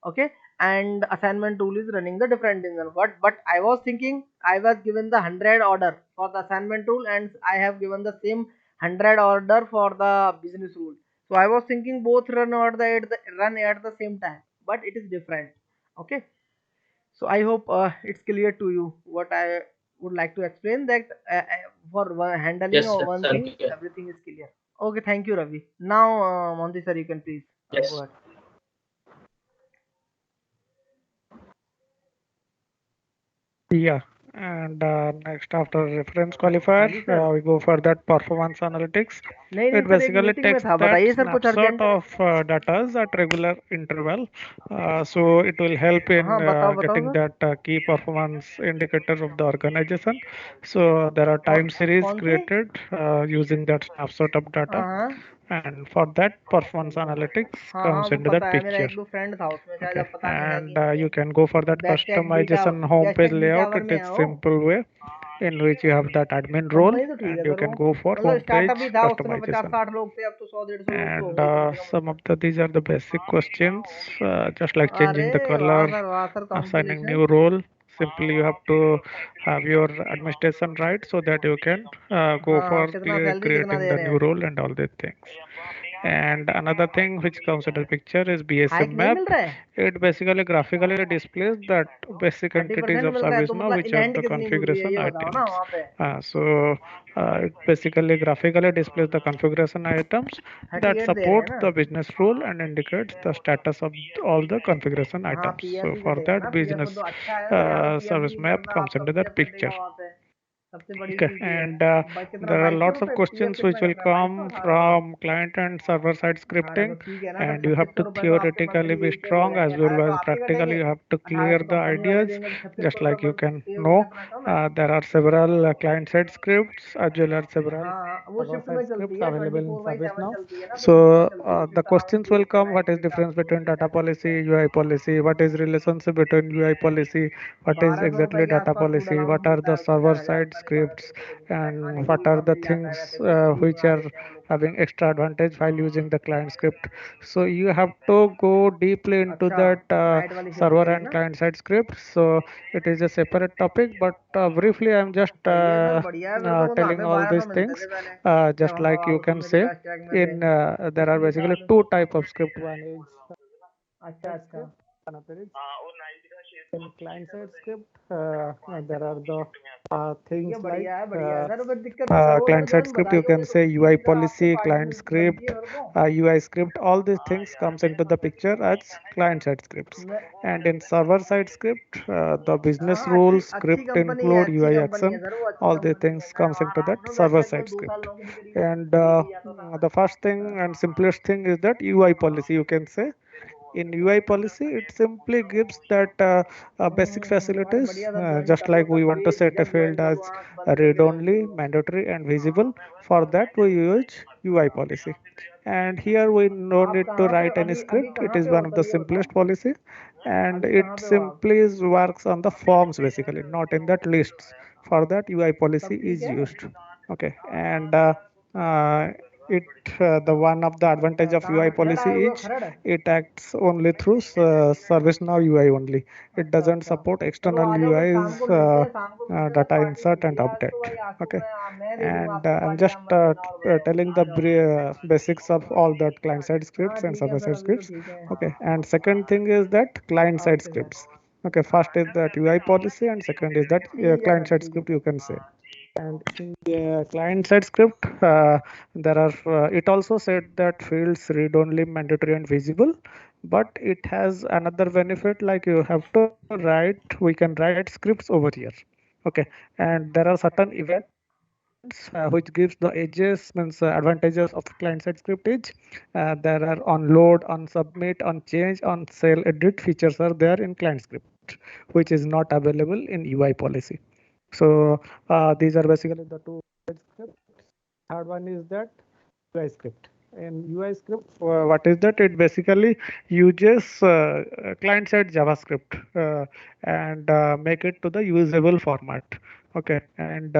Okay, and assignment tool is running the different engine. But I was thinking, I was given the 100 order for the assignment tool, and I have given the same 100 order for the business rule. So I was thinking both run at the same time, but it is different. Okay, so I hope it's clear to you what I would like to explain, that for handling Yes, of sir. one thing, Sanket. everything is clear. Okay, thank you, Ravi. Now, Monty sir, you can please go Yes. ahead. Yeah, and next after reference हाँ qualifier, जी sir. we go for that performance analytics. नहीं नहीं It sir, एक basically meeting में takes था, that बताइए sir, कुछ snapshot urgent है. of data at regular interval. So it will help in हाँ बताओ बताओ getting sir. that key performance indicator of the organization. So there are time series कौन सी? created using that snapshot of data, हाँ and for that performance analytics हाँ हाँ, comes वो into पता that है, मेरा picture. एक दो फ्रेंड था उसमें शायद, Okay, अब पता नहीं है कि and नहीं है. you can go for that बेस्टेक बीटा, customization home page बेस्टेक बी layout. टावर It में is है वो. simple way in which you have that admin role, company तो ठीक and है you सर वो. can go for मतलब home स्टार्टअप page ही था, उस समय 50 customization. 60 लोग थे, अब तो 100 150 लोग तो हो And गए कम से कम some उसमें. of these are the basic questions, just like अरे changing the color, वाह sir, assigning competition. new role. Simply you have to have your administration right so that you can go हाँ हाँ, for कितना salary कितना creating they the रहे new हैं. role and all these things. And another thing which comes into the picture is hike BSM नहीं मिल map. रहा है. It basically graphically displays that basic entities 30% of मिल रहा है, तो ServiceNow मतलब which in are hand the कितनी मिली है configuration ये बताओ ना items. वहाँ पे. It basically graphically displays the configuration items that 38 दे रहे हैं support ना. the business rule and indicates the status of all the configuration हाँ, items. पीएफ So भी for कटेगा ना, that पीएफ business तो अच्छा है ना, यहाँ पे पीएफ service नहीं map करना, comes आपका into पीएफ that कटेगा picture. वहाँ पे. सबसे बड़ी Okay, चीज ये है. and भाई कितना, there are 2200 lots of रुपये पीएफ questions कितना which will कटता है, 2200 come 1800? from client and server side 18 तो scripting, ठीक है ना sir, and you have 3600 to रुपये तो आपके theoretically मंथली be यही पे हो strong as जाएंगे. well 1800 तो as आपके practically कटेंगे, you have to 1800 clear तो the कंपनी वाले ideas. देंगे, तो 3600 Just like you रुपये can पे हो गया know, अपना कम है. there are several client side scripts as well as several हाँ हाँ, वो server शिफ्ट में side चलती scripts है, available in 24/7 ServiceNow. चलती है ना, तो शिफ्ट में So चलती है, the shift allowance questions will ये come: night what is shift, difference आपको जो between भी data टाइम policy, चाहिए. UI policy? What is relationship between UI policy? What is 1200 रुपये exactly के data आसपास food policy? Allowance What are मिलता the है उसमें, server शायद 1000 side रुपये नहीं, 1200 scripts? रुपये कुछ मिलता है, खाने And को what भी are वहाँ the मिल जाता है, things वैसे वो फ्री which बना are देते हैं वो लोग. having extra advantage while using the client script? So you have to go deeply into अच्छा, that नाइट वाली शिफ्ट server के लिए and ना. client side script. So it is a separate topic, but briefly I'm just सही है sir, बढ़िया है फिर तो. मतलब telling हमें all 1200 these मिलते things, थे पहले, जब just हम like you उसी can में थे, say बेस्ट ट्रैक में थे. in there are पिछली basically साल. two type of script. One is अच्छा side अच्छा. script, another is in client side script. There are the ये things like बढ़िया है सर, फिर दिक्कत नहीं है, वो client side जब script. You बताइए can होगे तो say पूछिए UI नहीं सर, आपके policy, पार्टी client बनती है script, फिर तो. UI script. All these things comes into the picture as client side scripts. मैं. And in server side script, the हाँ business हाँ, अच्छी rules, अच्छी script कंपनी है, include अच्छी UI कंपनी है action. सर, वो अच्छी All the कंपनी है. things मैं comes वहाँ into रहा that हूँ ना, बेस्ट server ट्रैक में side 2 साल script. नौकरी करी, तो And देख लिया था सारा. the first thing and simplest thing is that UI policy. You can say in UI policy, it simply gives that basic भाई facilities, बढ़िया सर, ज्वाइन just कर लो like we तब want to भी, set a जब join field कर लो as आँख बंद read करके ज्वाइन कर only, low. mandatory, and visible. For that, we use UI policy. And here we no आप need to कहाँ पे write any अभी, अभी script. It कहाँ is पे हो one of सर, the ये बताओ. simplest policy, and अभी it कहाँ पे हो आप? simply works on the forms basically, not in that lists. For that, UI policy सब ठीक is है. used. Okay, and uh, it the one of the advantage of कहाँ UI पे खरड़ policy आए हुए हो, is Kharar? it acts only through ServiceNow UI only. It अच्छा doesn't अच्छा. support चलो external आ जाओ, फिर शाम UIs, को मिलते हैं, शाम को मिलते हैं sir, data party insert and मिलती है आज तो. update. भाई आज तो Okay, मैं दे दूंगा and आपको I'm पार्टी, just आप बस इग्नोर करो, telling आ the जाओ. basics of all that client side हाँ scripts and ठीक है server सर, side अभी तो scripts. ठीक है. Okay, and second thing is that client side okay sir. scripts. Okay, first is that UI policy, and second is that ठीक है client sir, side ठीक है. script, you can say. And in the client side script, there are it also said that fields read only, mandatory, and visible. But it has another benefit, like you have to write. We can write scripts over here. Okay, and there are certain events which gives the edges, means advantages of client side script is there are on load, on submit, on change, on cell edit features are there in client script, which is not available in UI policy. So these are basically the two scripts. Third one is that UI script. In UI script, what is that? It basically uses client side JavaScript and make it to the usable format. Okay, and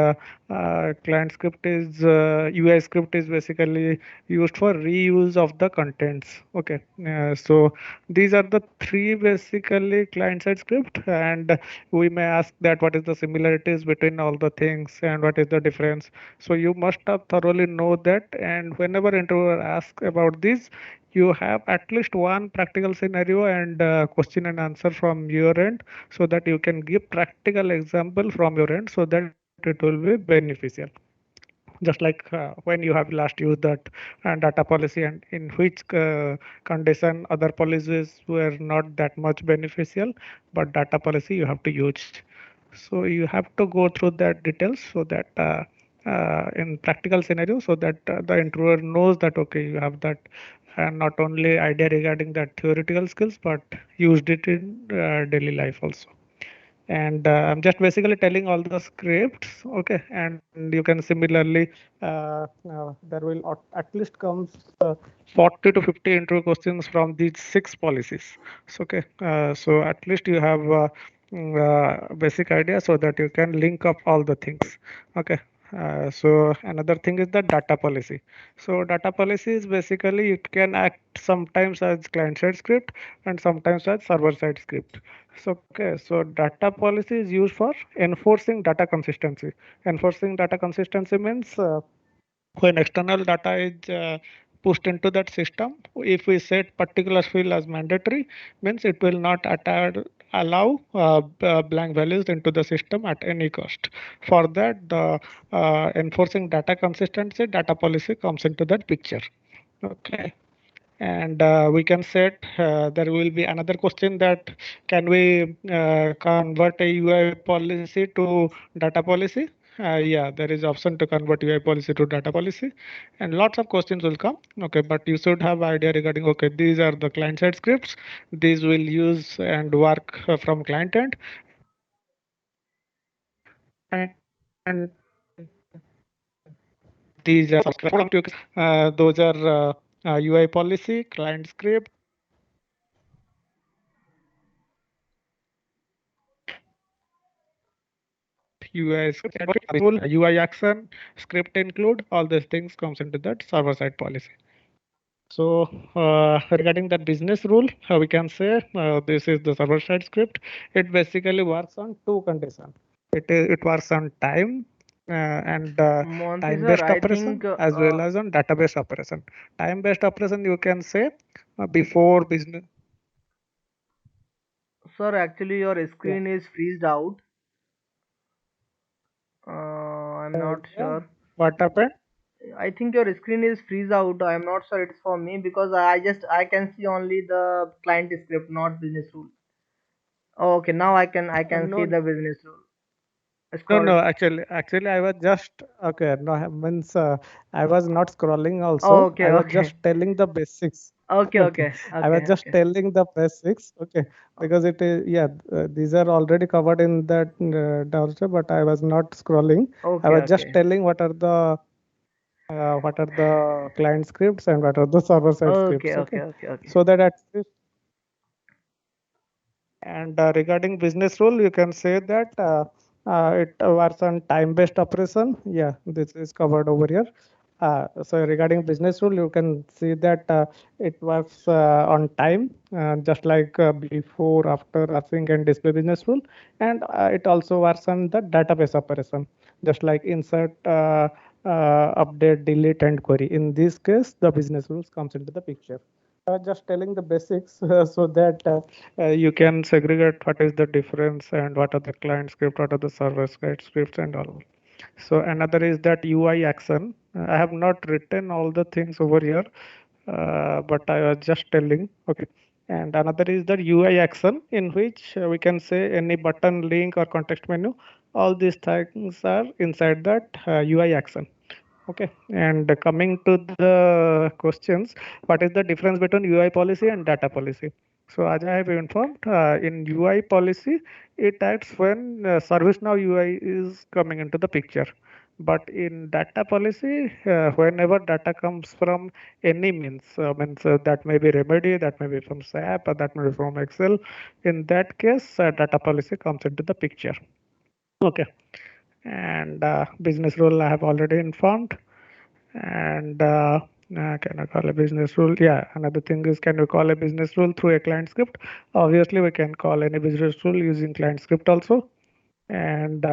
client script is UI script is basically used for reuse of the contents. Okay, so these are the three basically client side script, and we may ask that what is the similarities between all the things and what is the difference. So you must have thoroughly know that, and whenever interviewer asks about this, you have at least one practical scenario and question and answer from your end, so that you can give practical example from your end, so that it will be beneficial. Just like when you have last used that data policy, and in which condition other policies were not that much beneficial, but data policy you have to use. So you have to go through that details, so that in practical scenario, so that the interviewer knows that okay, you have that not only idea regarding that theoretical skills, but used it in daily life also. And I'm just basically telling all the scripts, okay, and you can similarly there will at least comes 40 to 50 interview questions from these six policies. So okay, so at least you have basic idea, so that you can link up all the things. Okay, so another thing is the data policy. So data policy is basically it can act sometimes as client side script and sometimes as server side script. So okay, so data policy is used for enforcing data consistency. Enforcing data consistency means when external data is pushed into that system, if we set particular field as mandatory, means it will not allow blank values into the system at any cost. For that, the enforcing data consistency data policy comes into that picture. Okay, and we can set there will be another question that can we convert a UI policy to data policy. Yeah, there is option to convert UI policy to data policy, and lots of questions will come. Okay, but you should have idea regarding okay, these are the client side scripts, these will use and work from client end, and these are those are UI policy, client script, UI script, UI action, script include, all these things comes into that server side policy. So regarding that business rule, we can say this is the server side script. It basically works on two conditions. It works on time and Monty time sir, based I operation think, as well as on database operation. Time based operation you can say before business. sir, actually your Yeah. screen is freezed out. I'm not Yeah. sure. What happened? I think your screen is freeze out. I'm not sure it's for me because I can see only the client script, not business rule. Oh, okay, now I can see No, the business rule. no, Scroll. no. Actually, I was just okay. No, means I was not scrolling. Oh, Also, okay, I was okay, just telling the basics. okay, Okay, okay, I was okay, just okay, telling the basics. Okay, because it is yeah. These are already covered in that browser, but I was not scrolling. I okay, was just okay, telling what are the client scripts and what are the server side okay, scripts. okay, Okay, okay, okay. so that at least. And regarding business rule, you can say that it works on time-based operation. Yeah, this is covered over here. So regarding business rule, you can see that it works on time, just like before, after, async, and display business rule. And it also works on the database operation, just like insert, update, delete, and query. In this case, the business rules comes into the picture. Just telling the basics so that you can segregate what is the difference and what are the client script, what are the server side scripts and all. So another is that UI action. I have not written all the things over here, but I was just telling. Okay. And another is the UI action, in which we can say any button, link, or context menu. All these things are inside that UI action. Okay, and coming to the questions, what is the difference between UI policy and data policy? So as I have informed, in UI policy, it acts when ServiceNow UI is coming into the picture. But in data policy, whenever data comes from any means that may be remedy, that may be from SAP, or that may be from Excel. In that case, data policy comes into the picture. Okay. And business rule I have already informed. And can I call a business rule? Yeah, another thing is, can we call a business rule through a client script? Obviously, we can call any business rule using client script also. And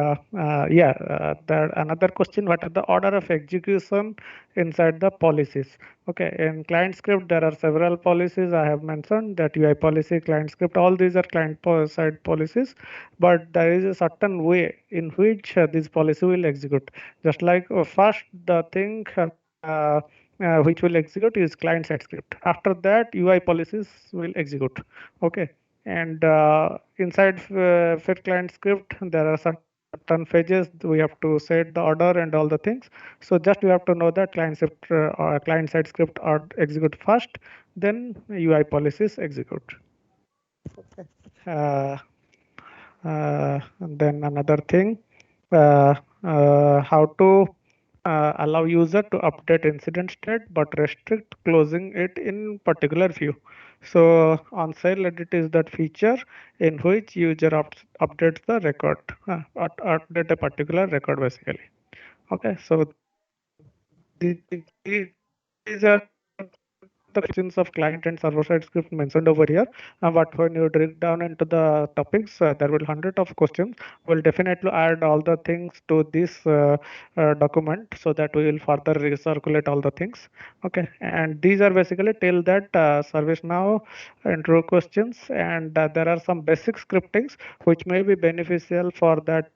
yeah, that another question: what are the order of execution inside the policies? Okay, in client script there are several policies I have mentioned, that UI policy, client script. All these are side policies, but there is a certain way in which this policy will execute. Just like first the thing which will execute is client side script. After that, UI policies will execute. Okay, and inside fit client script there are certain phases we have to set the order and all the things. So just you have to know that client side script are execute first, then UI policies execute. uh, and then another thing, uh, how to allow user to update incident state but restrict closing it in particular view. So on sale edit is that feature in which user updates the record, update a particular record basically. Okay, so these are the questions of client and server side script mentioned over here. But when you drill down into the topics, there will hundred of questions. We'll definitely add all the things to this document so that we will further recirculate all the things. Okay, and these are basically tell that ServiceNow intro questions, and there are some basic scriptings which may be beneficial for that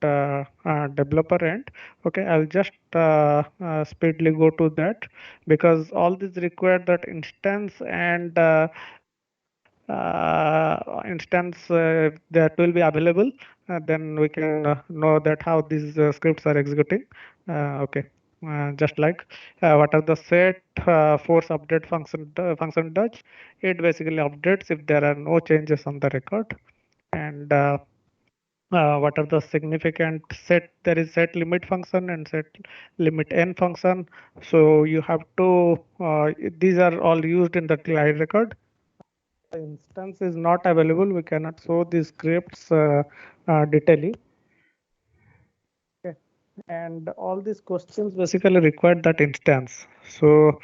developer end. Okay, I'll just speedily go to that, because all these require that instance and instance that will be available. Then we can know that how these scripts are executing. Okay. Just like what are the set force update function does? It basically updates if there are no changes on the record. And what are the significant set, there is set limit function and set limit n function. So you have to these are all used in the client record. The instance is not available, we cannot show these scripts detailing. Okay. And all these questions basically require that instance. So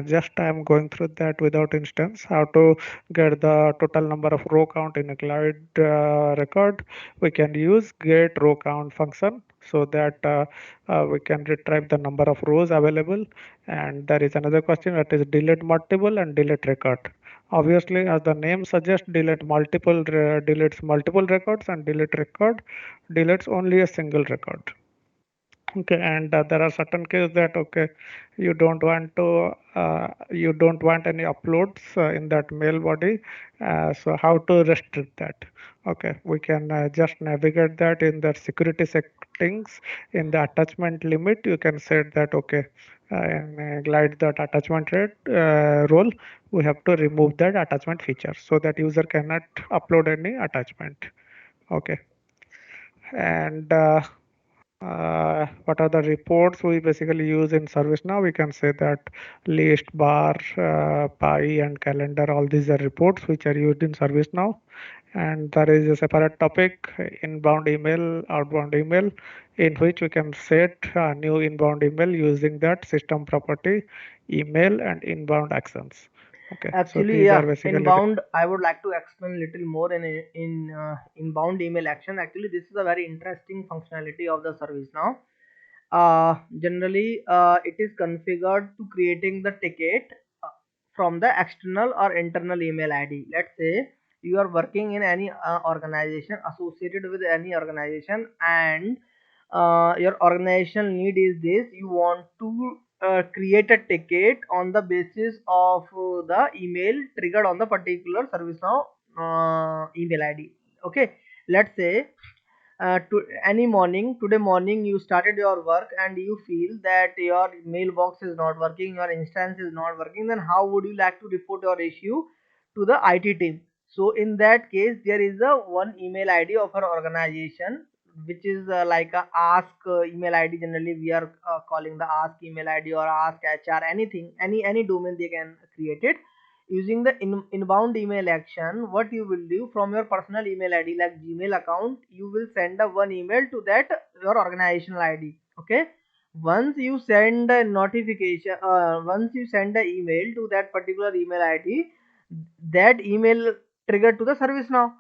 just I am going through that without instance. How to get the total number of row count in a client record? We can use get row count function, so that we can retrieve the number of rows available. And there is another question, that is delete multiple and delete record. Obviously, as the name suggests, deletes multiple records, and delete record deletes only a single record. Okay, and there are certain cases that, okay, you don't want any uploads in that mail body. So how to restrict that? Okay, we can just navigate that in the security settings. In the attachment limit, you can set that, okay, and glide that attachment rate role, we have to remove that attachment feature so that user cannot upload any attachment. Okay, and what are the reports we basically use in ServiceNow? We can say that list, bar, pie, and calendar, all these are reports which are used in ServiceNow. And there is a separate topic, inbound email, outbound email, in which we can set a new inbound email using that system property, email, and inbound actions. Okay, so Actually, these are yeah, basically inbound. I would like to explain a little more in inbound email action. Actually, this is a very interesting functionality of the service now. Generally, it is configured to creating the ticket from the external or internal email ID. Let's say you are working in any organization, associated with any organization, and your organization need is this: you want to create a ticket on the basis of the email triggered on the particular ServiceNow email ID. Okay, let's say today morning you started your work and you feel that your mailbox is not working, your instance is not working. Then how would you like to report your issue to the IT team? So in that case, there is a one email ID of our organization, which is like a ask email ID. Generally we are calling the ask email ID or ask HR, anything, any domain they can create it using the inbound email action. What you will do, from your personal email ID like Gmail account, you will send a one email to that your organizational ID. Okay, once you send a notification, once you send an email to that particular email ID, that email trigger to the ServiceNow.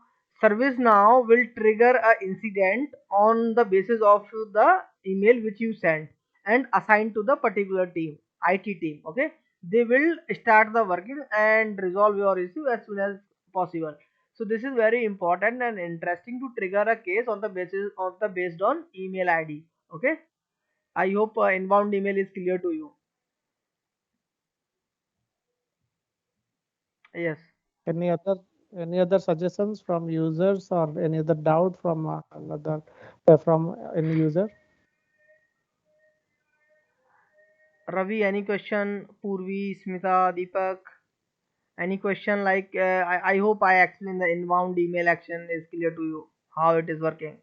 ServiceNow will trigger a incident on the basis of the email which you sent and assign to the particular team, IT team. Okay, they will start the working and resolve your issue as soon as possible. So this is very important and interesting to trigger a case on the basis of the based on email ID. Okay, I hope inbound email is clear to you. Yes. Any other any other suggestions from users or any other doubt from another from any user? Ravi, any question? Purvi, Smita, Deepak, any question? Like I hope I explained the inbound email action is clear to you how it is working.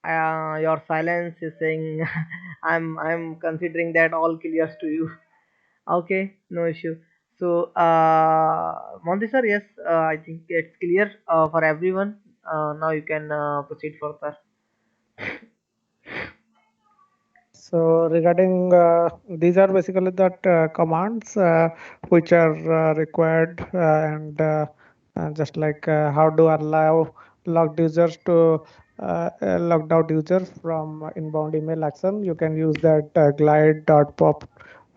Your silence is saying I'm considering that all clears to you. Okay, no issue. So, Monty sir, yes, I think it's clear for everyone. Now you can proceed further. So regarding these are basically that commands which are required and just like how to allow logged users to logged out users from inbound email action. You can use that glide.pop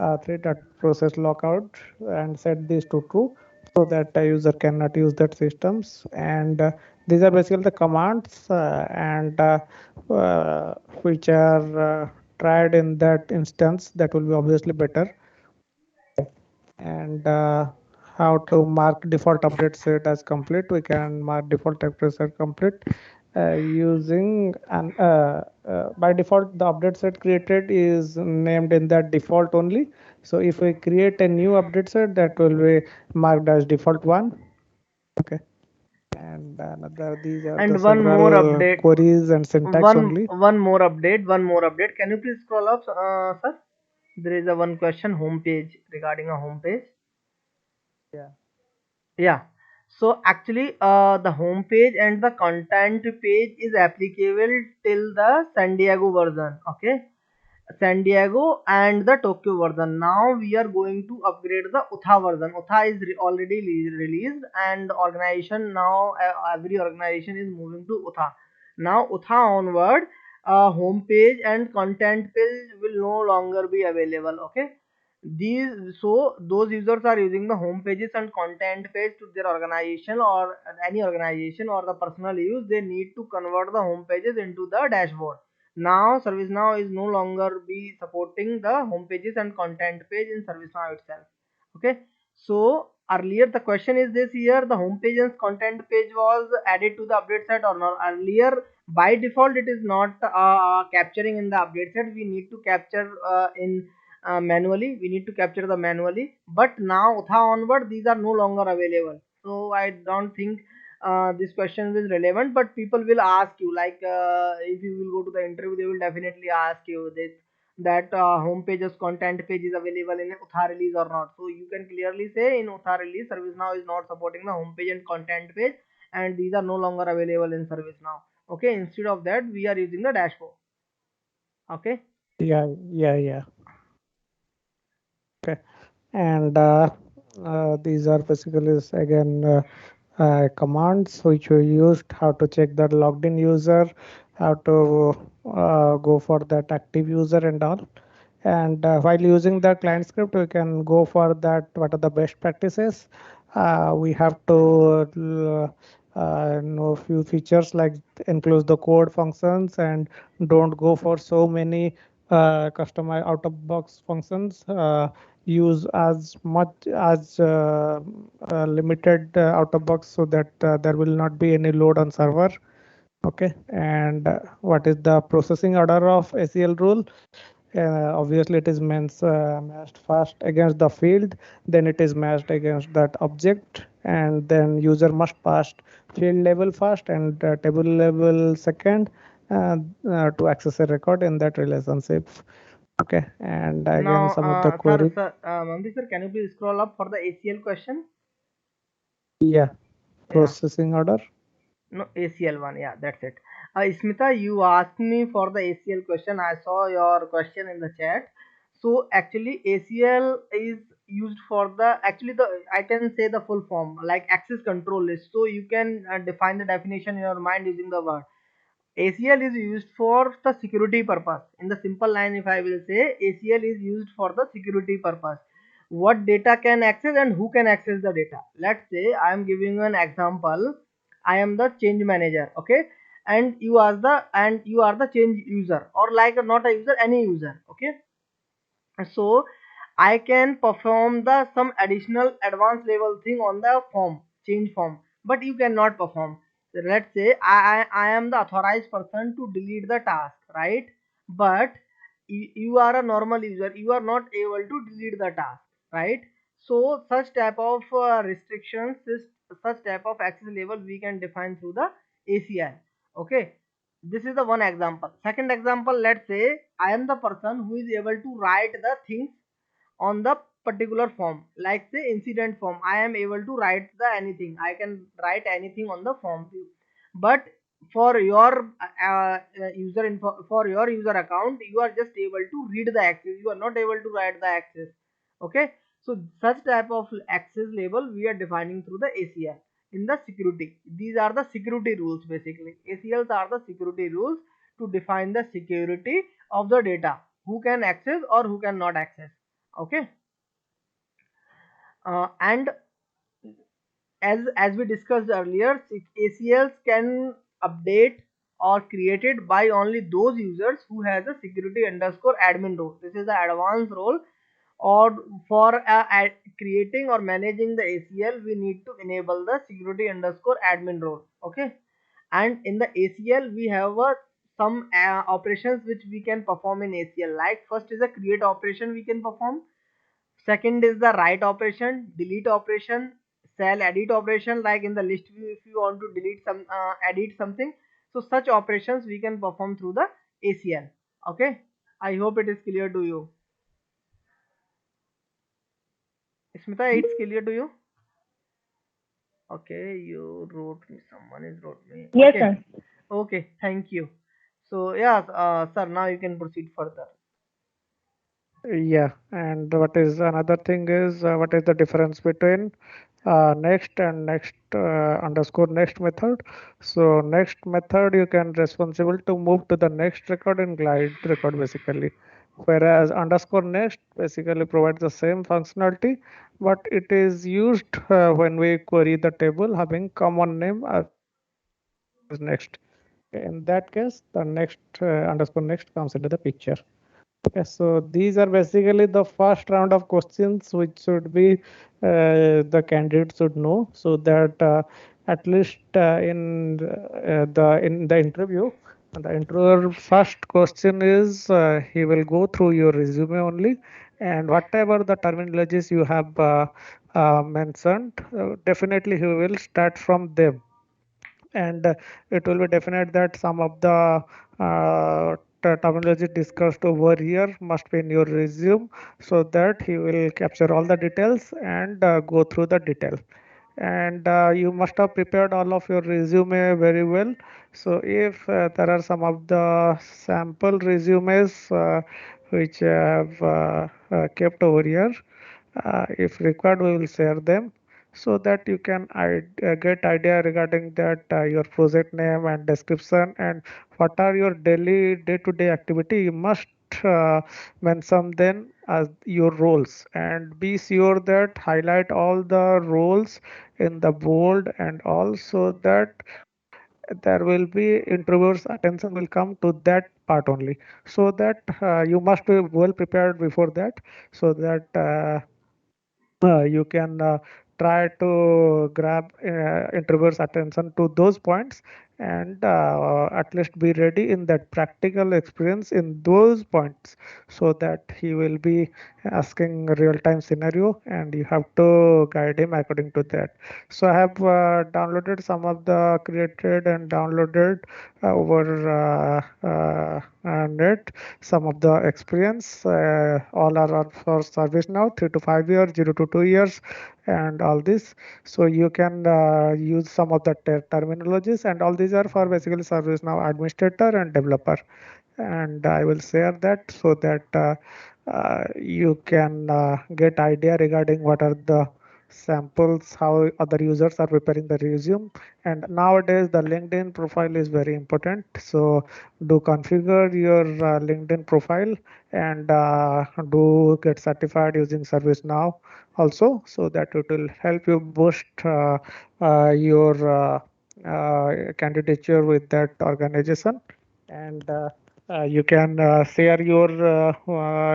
3.process lockout and set these to true so that a user cannot use that systems. And these are basically the commands uh, which are tried in that instance. That will be obviously better. And how to mark default update set as complete. We can mark default update set complete using an by default the update set created is named in that default only. So if we create a new update set, that will be marked as default one. Okay. And another, these are the And one more several update. queries and syntax only. One more update. One more update. Can you please scroll up, sir? There is a one question home page regarding a home page. Yeah. Yeah. So actually, the home page and the content page is applicable till the San Diego version. Okay, San Diego and the Tokyo version. Now we are going to upgrade the Utah version. Utah is already released, and organization now every organization is moving to Utah. Now Utah onward, home page and content page will no longer be available. Okay, these so those users are using the home pages and content page to their organization or any organization or the personal use. They need to convert the home pages into the dashboard. Now ServiceNow is no longer be supporting the home pages and content page in ServiceNow itself. Okay, so earlier the question is this: here the home page and content page was added to the update set or not? Earlier by default it is not capturing in the update set. We need to capture in manually. We need to capture the manually, but now Utha onward these are no longer available. So I don't think this question is relevant, but people will ask you, like if you will go to the interview, they will definitely ask you this, that home pages content page is available in Utha release or not. So you can clearly say in Utha release ServiceNow is not supporting the home page and content page, and these are no longer available in ServiceNow. Okay, instead of that we are using the dashboard. Okay. Yeah. Okay. And these are basically again commands which we used how to check that logged in user, how to go for that active user and all. And while using the client script, we can go for that what are the best practices. We have to know few features like enclose the code functions and don't go for so many customize out of box functions. Use as much as limited out of box so that there will not be any load on server. Okay, and what is the processing order of ACL rule? Obviously, it is matched first against the field, then it is matched against that object, and then user must pass field level first and table level second to access a record in that relationship. Okay, and again Now, some of the query. Mamdi sir, can you please scroll up for the ACL question? Yeah. processing order. No, ACL one. Yeah, that's it. Smita, you asked me for the ACL question. I saw your question in the chat. So actually, ACL is used for the actually the I can say the full form like access control list. So you can define the definition in your mind using the word. ACL is used for the security purpose. In the simple line, if I will say, ACL is used for the security purpose. What data can access and who can access the data. Let's say I am giving you an example. I am the change manager, okay, and you are the change user, or like not a user, any user, okay. So I can perform the some additional advanced level thing on the form, change form, but you cannot perform. Let's say I am the authorized person to delete the task, right? But you are a normal user, you are not able to delete the task, right? So such type of restrictions, such type of access level we can define through the ACL. Okay, this is the one example. Second example, let's say I am the person who is able to write the things on the particular form, like say incident form. I am able to write the anything, I can write anything on the form view. But for your user info, for your user account, you are just able to read the access, you are not able to write the access. Okay, so such type of access label we are defining through the ACL in the security. These are the security rules. Basically, ACLs are the security rules to define the security of the data, who can access or who cannot access. Okay, and as we discussed earlier, ACLs can update or created by only those users who has a security underscore admin role. This is the advanced role, or for creating or managing the ACL we need to enable the security underscore admin role. Okay, and in the ACL we have some operations which we can perform in ACL, like first is a create operation we can perform. Second is the write operation, delete operation, cell edit operation, like in the list view if you want to delete some edit something. So such operations we can perform through the ACL. Okay, I hope it is clear to you. Smita, it's clear to you? Okay, you wrote me, someone is wrote me. Yes, Okay, sir. okay, thank you. So yeah, sir, now you can proceed further. Yeah, and what is another thing is what is the difference between next and next underscore next method. So next method you can responsible to move to the next record and glide record basically, whereas underscore next basically provides the same functionality, but it is used when we query the table having common name as next. In that case, the next underscore next comes into the picture. Okay, so these are basically the first round of questions which should be the candidate should know, so that at least in the interview, the interviewer first question is he will go through your resume only, and whatever the terminologies you have mentioned, definitely he will start from them, and it will be definite that some of the terminology discussed over here must be in your resume, so that he will capture all the details and go through the detail. And you must have prepared all of your resume very well. So if there are some of the sample resumes which I have kept over here, if required we will share them, so that you can get idea regarding that your project name and description, and what are your daily day-to-day activity. You must mention them as your roles, and be sure that highlight all the roles in the bold, and also that there will be interviewers attention will come to that part only, so that you must be well prepared before that, so that you can try to grab interviewers attention to those points, and at least be ready in that practical experience in those points, so that he will be asking real-time scenario and you have to guide him according to that. So I have downloaded some of the created and downloaded over net some of the experience. All are for ServiceNow, 3 to 5 years, 0 to 2 years, and all this. So you can use some of the terminologies, and all these are for basically ServiceNow administrator and developer. And I will share that so that you can get idea regarding what are the samples, how other users are preparing the resume. And nowadays the LinkedIn profile is very important, so do configure your LinkedIn profile, and do get certified using ServiceNow also, so that it will help you boost your candidature with that organization. And you can share your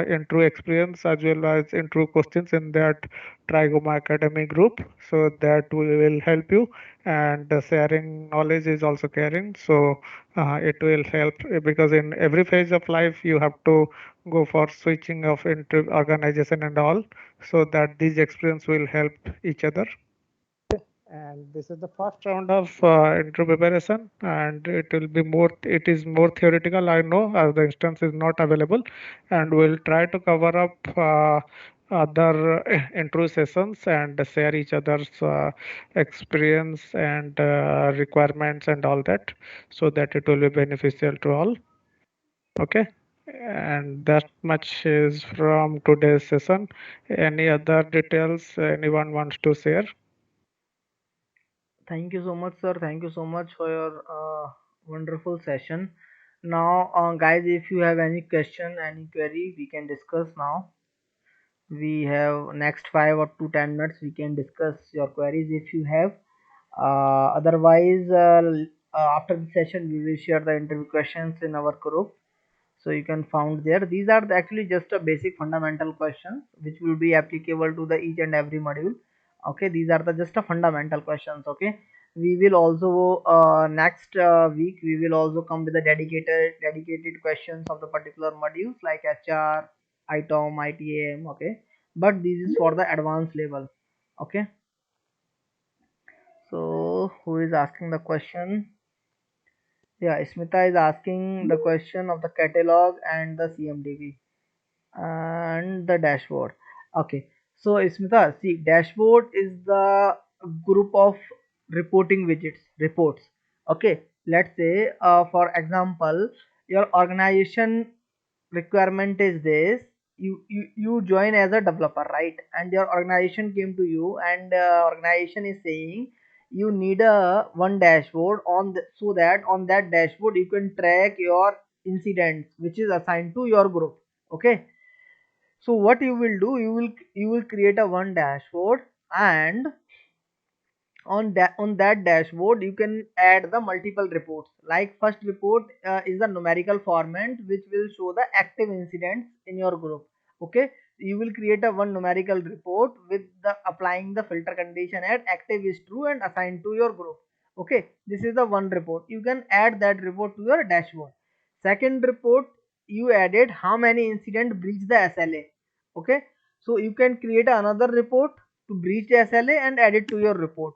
intro experience as well as intro questions in that Triguma Academy group, so that we will help you. And sharing knowledge is also caring, so it will help, because in every phase of life you have to go for switching of into organization and all, so that these experience will help each other. And this is the first round of intro preparation, and it is more theoretical, I know, as the instance is not available. And we'll try to cover up other intro sessions and share each other's experience and requirements and all that, so that it will be beneficial to all. Okay, and that much is from today's session. Any other details anyone wants to share? Thank you so much, sir. Thank you so much for your wonderful session. Now, guys, if you have any question, any query, we can discuss now. We have next 5 or to 10 minutes. We can discuss your queries if you have. Otherwise, after the session, we will share the interview questions in our group, so you can found there. These are actually just a basic fundamental questions which will be applicable to the each and every module. Okay, these are the just a fundamental questions. Okay, we will also next week we will also come with the dedicated questions of the particular modules like HR, ITOM, ITAM. Okay, but this is for the advanced level. Okay, so who is asking the question? Yeah, Smita is asking the question of the catalog and the CMDB and the dashboard. Okay, so Smita, see, dashboard is the group of reporting widgets, reports. Okay, let's say for example, your organization requirement is this. You join as a developer, right? And your organization came to you, and organization is saying you need a one dashboard so that on that dashboard you can track your incidents which is assigned to your group. Okay, so what you will do, you will create a one dashboard, and on that dashboard you can add the multiple reports. Like first report is a numerical format which will show the active incidents in your group. Okay, you will create a one numerical report with the applying the filter condition at active is true and assigned to your group. Okay, this is the one report. You can add that report to your dashboard. Second report, you added how many incident breach the SLA. Okay, so you can create another report to breach the SLA and add it to your report.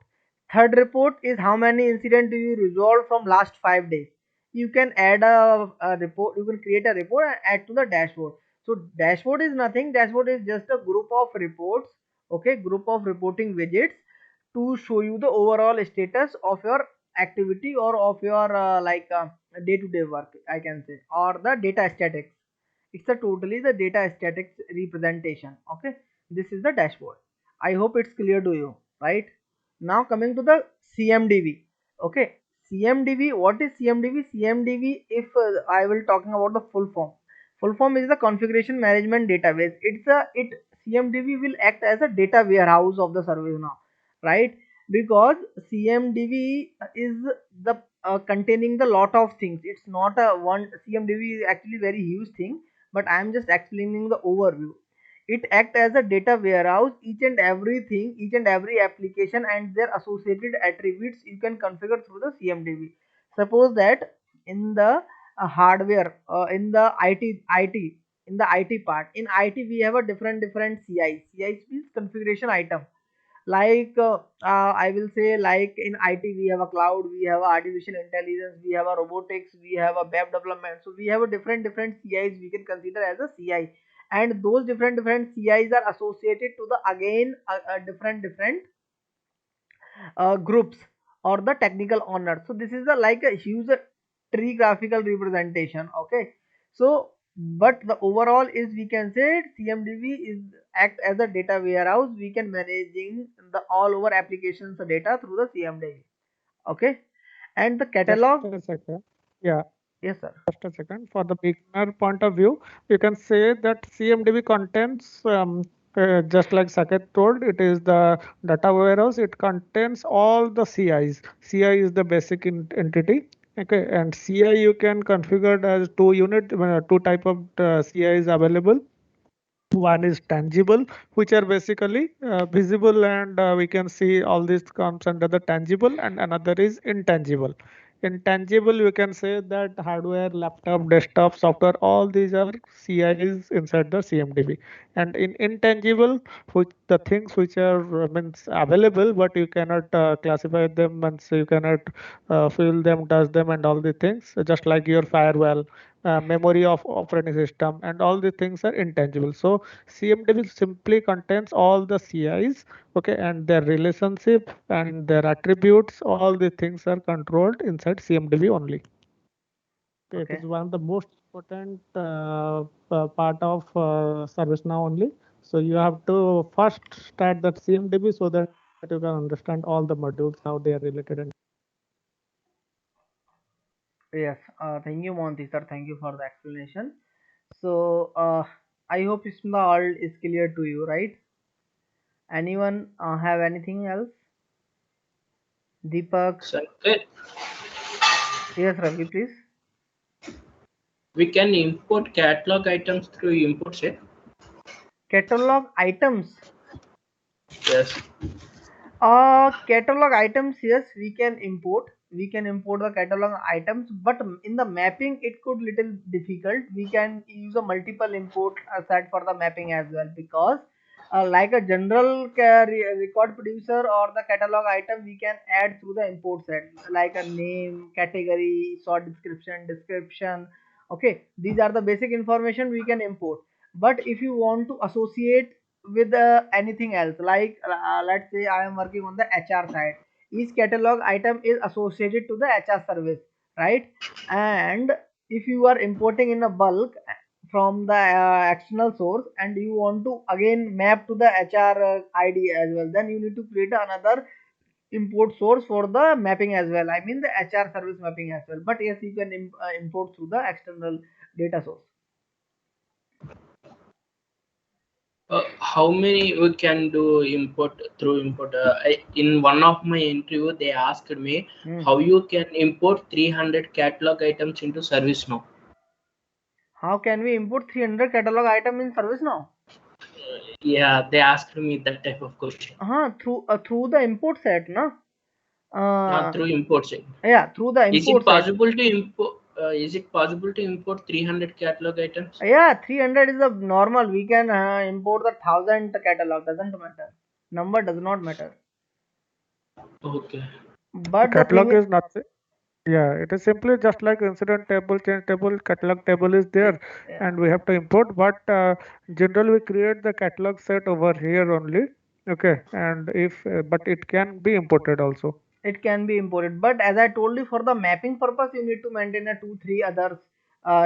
Third report is how many incidents do you resolve from last 5 days. You can add a report, you can create a report and add to the dashboard. So dashboard is nothing, dashboard is just a group of reports, okay, group of reporting widgets to show you the overall status of your activity or of your day-to-day work, I can say, or the data statics. It's a totally the data statics representation. Okay, this is the dashboard. I hope it's clear to you, right? Now coming to the CMDB. Okay, CMDB, what is CMDB? CMDB, if I will talking about the full form. Full form is the configuration management database. It CMDB will act as a data warehouse of the service now, right? Because CMDB is the containing the lot of things. It's not a one. CMDB is actually very huge thing, but I am just explaining the overview. It acts as a data warehouse. Each and everything, each and every application and their associated attributes you can configure through the CMDB. Suppose that in the hardware, in the IT, in the IT part, in IT we have a different CIs. CIs means configuration item. Like I will say, like in IT we have a cloud, we have a artificial intelligence, we have a robotics, we have a web development. So we have a different CIs we can consider as a CI, and those different CIs are associated to the again different groups or the technical owner. So this is a like a huge tree graphical representation. Okay, so but the overall is, we can say CMDB is act as a data warehouse. We can managing the all over applications data through the CMDB. Okay, and the Just catalog. a second. Yeah. Yes, sir. Just a second. For the beginner point of view, you can say that CMDB contains, just like Saket told, it is the data warehouse. It contains all the CIs. CI is the basic entity. Okay, and CI you can configure as two type of CIs available. One is tangible, which are basically visible, and we can see all this comes under the tangible, and another is intangible. Intangible, you can say that hardware, laptop, desktop, software, all these are CIs inside the CMDB. And in intangible, which the things which are means available, but you cannot classify them, and so you cannot feel them, touch them, and all the things, just like your firewall, memory of operating system, and all the things are intangible. So CMDB simply contains all the CIs, okay, and their relationship and their attributes, all the things are controlled inside CMDB only. Okay, it Okay. is one of the most important part of ServiceNow only. So you have to first start that CMDB so that you can understand all the modules, how they are related. And Yes. Thank you, Monty sir. Thank you for the explanation. So I hope Isma all is clear to you, right? Anyone have anything else? Deepak? Saket, Yes, Ravi, please. we can import catalog items through import set. Catalog items. Yes. Catalog items, yes, we can import. We can import the catalog items, but in the mapping, it could little difficult. We can use a multiple import set for the mapping as well, because like a general record producer or the catalog item, we can add through the import set, like a name, category, short description. Okay, these are the basic information we can import. But if you want to associate with anything else, like let's say I am working on the HR side, each catalog item is associated to the HR service, right? And if you are importing in a bulk from the external source, and you want to again map to the HR ID as well, then you need to create another import source for the mapping as well, I mean the HR service mapping as well. But yes, you can import through the external data source. How many we can do import through import? In one of my interview, they asked me how you can import 300 catalog items into ServiceNow. How can we import 300 catalog item in ServiceNow? Yeah, they asked me that type of question. Through the import set, na? Through import set. Yeah, through the Is import it set. possible to import? Is it possible to import 300 catalog items? Yeah, 300 is the normal. We can import the 1000 catalog. Doesn't matter. Number does not matter. Okay. But the catalog thing, is nothing. Yeah, it is simply just like incident table, change table, catalog table is there, yeah, and we have to import. But generally, we create the catalog set over here only. Okay, and if but it can be imported also. it can be imported. But as I told you, for the mapping purpose, you need to maintain a 2 3 others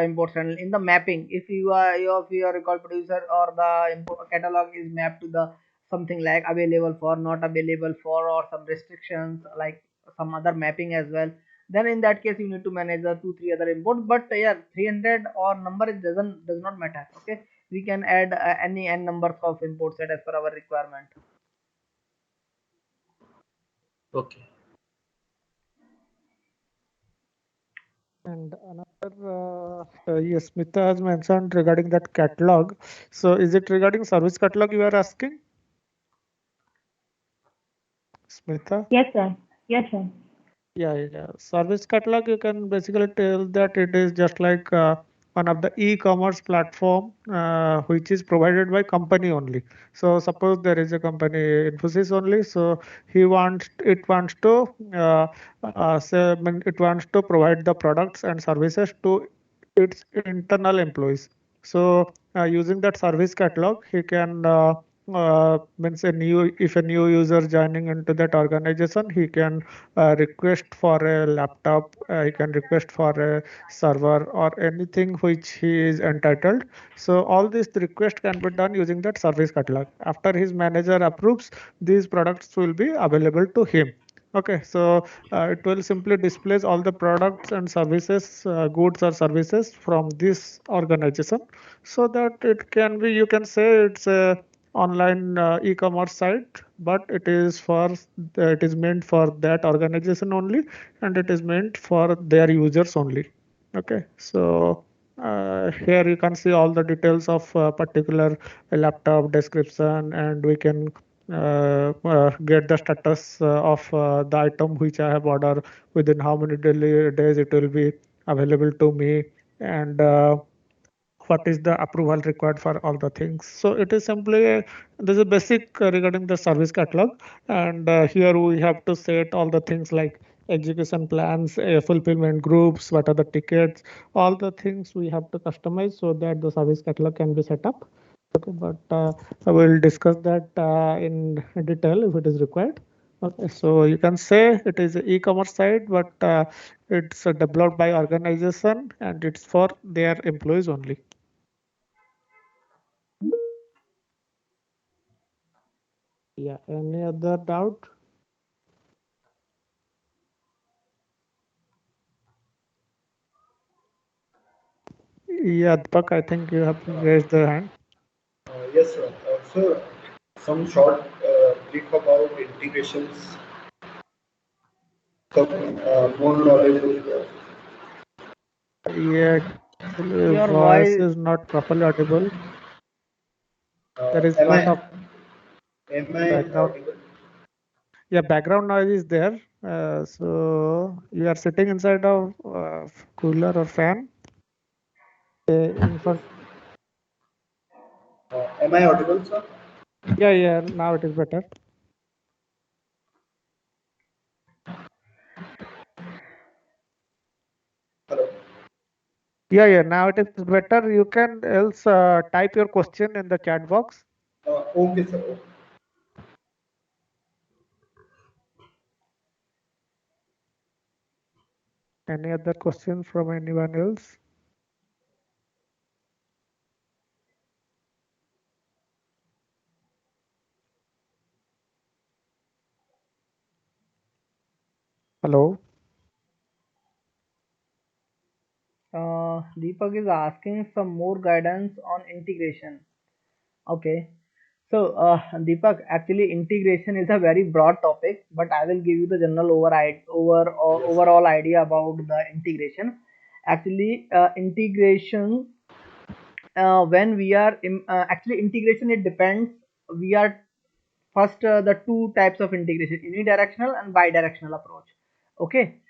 import channel in the mapping. If you are if your record producer or the import catalog is mapped to the something like available for, not available for, or some restrictions like some other mapping as well, then in that case you need to manage the 2 3 other import. But yeah, 300 or number, it does not matter. Okay, we can add any n numbers of import set as per our requirement. Okay. And another, yes, Smita has mentioned regarding that catalog. So, is it regarding service catalog you are asking, Smita? Yes, sir. Yes, sir. Yeah. Service catalog, you can basically tell that it is just like one of the e-commerce platform which is provided by company only. So suppose there is a company Infosys only, so it wants to it wants to provide the products and services to its internal employees. So using that service catalog, he can means a new if a new user joining into that organization, he can request for a laptop, he can request for a server or anything which he is entitled. So all these requests can be done using that service catalog. After his manager approves, these products will be available to him. Okay, so it will simply displays all the products and services, goods or services from this organization, so that it can be, you can say it's a online e-commerce site, but it is meant for that organization only, and it is meant for their users only. Okay, so here you can see all the details of particular laptop description, and we can get the status of the item which I have ordered, within how many days it will be available to me, and what is the approval required for all the things. So it is simply there's a basic regarding the service catalog, and here we have to set all the things like execution plans, fulfillment groups, what are the tickets, all the things we have to customize so that the service catalog can be set up. Okay, but I will discuss that in detail if it is required. Okay, so you can say it is an e-commerce site, but it's developed by organization and it's for their employees only. Yeah, any other doubt? Yeah, Deepak, I think you have raised the hand. Yes, sir. Sir, some short brief about integrations, some more knowledge. Yeah, actually, Your voice voice, is not properly audible. Uh, There is am lot I of am I background. audible? Yeah, background noise is there. So you are sitting inside of cooler or fan in front. Am I audible, sir? Yeah. Now it is better. Hello. Yeah. Now it is better. You can else type your question in the chat box. Okay, sir. Any other question from anyone else? Hello. Deepak is asking some more guidance on integration. Okay. So, Deepak, actually, integration is a very broad topic, but I will give you the general Yes, sir. overall idea about the integration. Actually, integration when we are actually integration, it depends. We are first the two types of integration: unidirectional and bidirectional approach. Okay,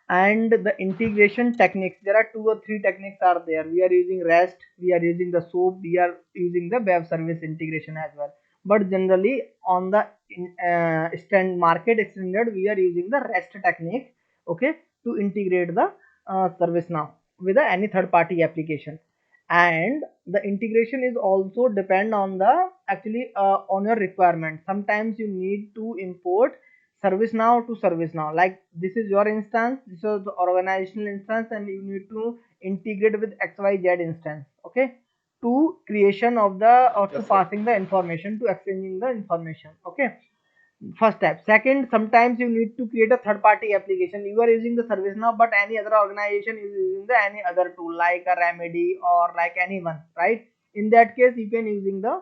and the integration techniques, there are two or three techniques are there. We are using REST, we are using the SOAP, we are using the web service integration as well. But generally on the market standard, we are using the REST technique, okay, to integrate the ServiceNow with any third party application. And the integration is also depend on the actually on your requirement. Sometimes you need to import ServiceNow to ServiceNow, like this is your instance, this is the organizational instance, and you need to integrate with XYZ instance, okay, to creation of the or to Yes, sir. passing the information to exchanging the information. Okay, first step. Second, sometimes you need to create a third party application. You are using the ServiceNow, but any other organization is using the any other tool like a Remedy or like anyone, right? In that case, you can using the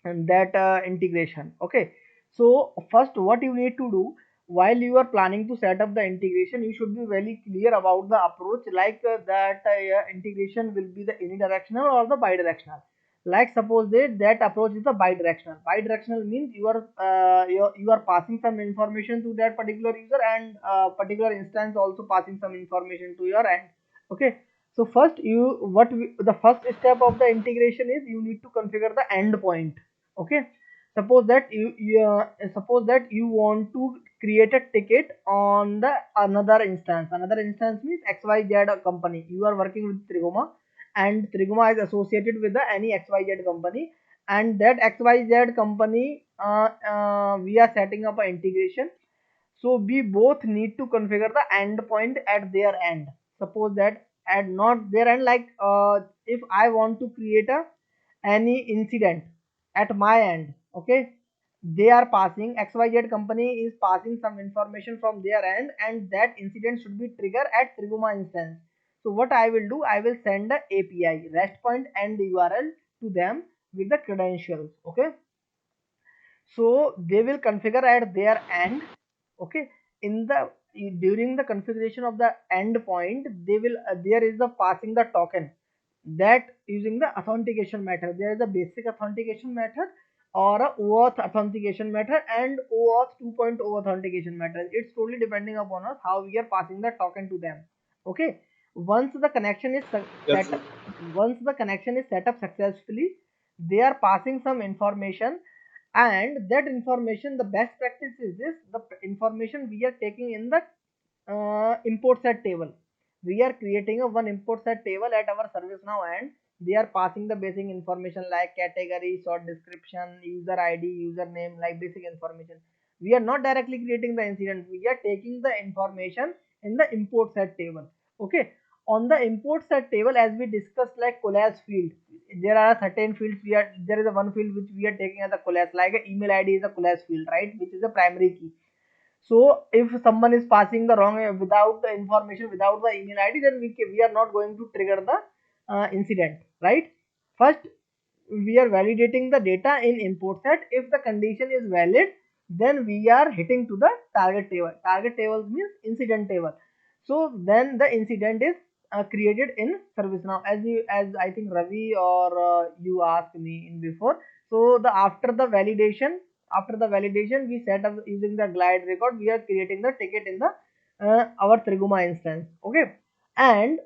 and that integration. Okay, so first what you need to do while you are planning to set up the integration, you should be very clear about the approach, like that integration will be the unidirectional or the bidirectional. Like suppose that approach is the bidirectional. Bidirectional means you are passing some information to that particular user, and particular instance also passing some information to your end. Okay. So first the first step of the integration is you need to configure the endpoint. Okay. Suppose that you want to create a ticket on the another instance. Another instance means XYZ company. You are working with Triguma, and Triguma is associated with the any XYZ company, and that XYZ company we are setting up an integration. So we both need to configure the endpoint at their end. Suppose that at not their end, like if I want to create a any incident at my end, okay, they are passing XYZ company is passing some information from their end, and that incident should be triggered at Triguma instance. So what I will do, I will send the API REST point and the URL to them with the credentials. Okay, so they will configure at their end. Okay, in the during the configuration of the endpoint, they will there is a passing the token, that using the authentication method. There is a basic authentication method or a OAuth authentication method and OAuth 2.0 authentication method. It's totally depending upon us how we are passing the token to them. Okay, once the connection is Yes, set up, once the connection is set up successfully, they are passing some information, and that information, the best practice is this: the information we are taking in the import set table. We are creating a one import set table at our ServiceNow, and they are passing the basic information like category, short description, user ID, username, like basic information. We are not directly creating the incident, we are taking the information in the import set table. Okay, on the import set table, as we discussed, like collage field, there are certain fields there is a one field which we are taking as a collage, like a email ID is a collage field, right, which is a primary key. So if someone is passing the wrong without the information, without the email ID, then we are not going to trigger the incident, right? First, we are validating the data in import set. If the condition is valid, then we are hitting to the target table. Target table means incident table. So then the incident is created in ServiceNow, as I think Ravi or you asked me in before. So the after the validation, we set up using the glide record, we are creating the ticket in the our Triguma instance. Okay, and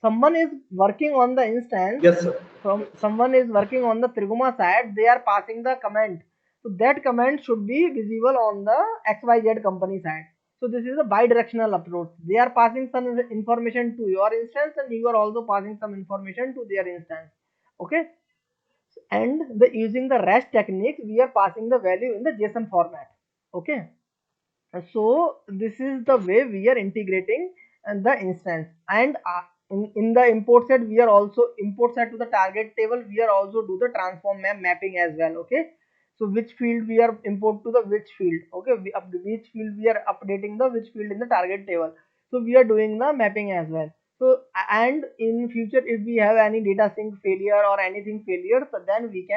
someone is working on the instance, yes, sir. from someone is working on the Triguma side, they are passing the comment. So that comment should be visible on the XYZ company side. So this is a bi-directional approach. They are passing some information to your instance, and you are also passing some information to their instance. Okay, and using the REST techniques, we are passing the value in the JSON format. Okay, so this is the way we are integrating the instance, and in the import set, we are also import set to the target table, we are also do the transform mapping as well. Okay, so which field we are import to the which field. Okay, which field we are updating the which field in the target table. So we are doing the mapping as well. So and in future, if we have any data sync failure or anything failure, so then we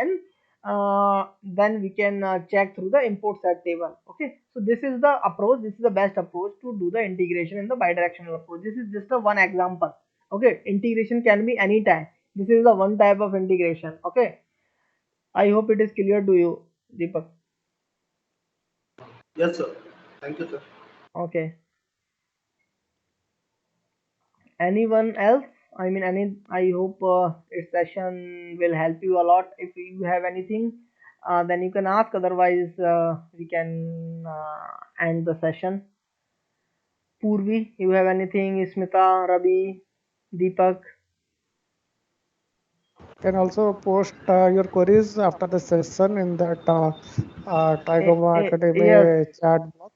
can check through the import set table. Okay, so this is the approach, this is the best approach to do the integration in the bidirectional approach. This is just a one example. Okay, integration can be anytime. This is the one type of integration. Okay, I hope it is clear to you, Deepak. Yes, sir. Thank you, sir. Okay, anyone else? I mean, I hope this session will help you a lot. If you have anything, then you can ask, otherwise we can end the session. Purvi, you have anything? Smita, Ravi, Deepak? Can also post your queries after the session in that Triguma Yes, Academy chat box.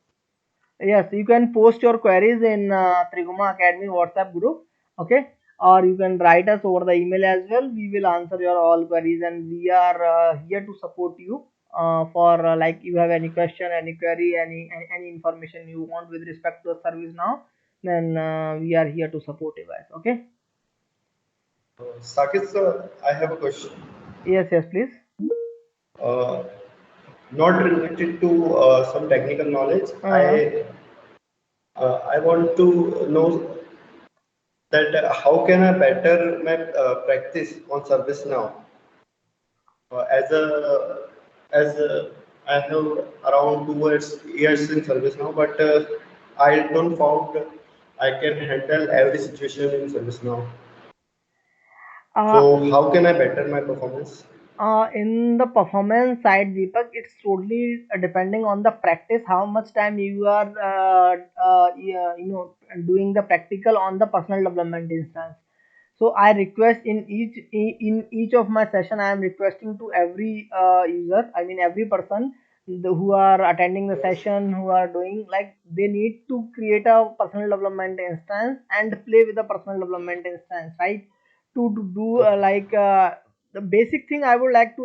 yes, you can post your queries in Triguma Academy WhatsApp group. Okay, or you can write us over the email as well. We will answer your all queries, and we are here to support you for like you have any question, any query, any information you want with respect to the service now, then we are here to support you guys. Okay. Saket, sir, I have a question. Yes, yes, please. Uh, Not related to some technical knowledge. Uh, I want to know that how can I better my practice on ServiceNow? As I have around 2 years in service now, but I don't found I can handle every situation in service now. Uh, So how can I better my performance? in the performance side, Deepak, it's totally depending on the practice, how much time you are, yeah, doing the practical on the personal development instance. So I request in each of my session, I am requesting to every user, I mean every person who are attending the Yes. session, who are doing, like, they need to create a personal development instance and play with the personal development instance, right? To do Okay. the basic thing I would like to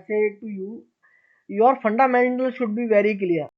say to you, your fundamentals should be very clear.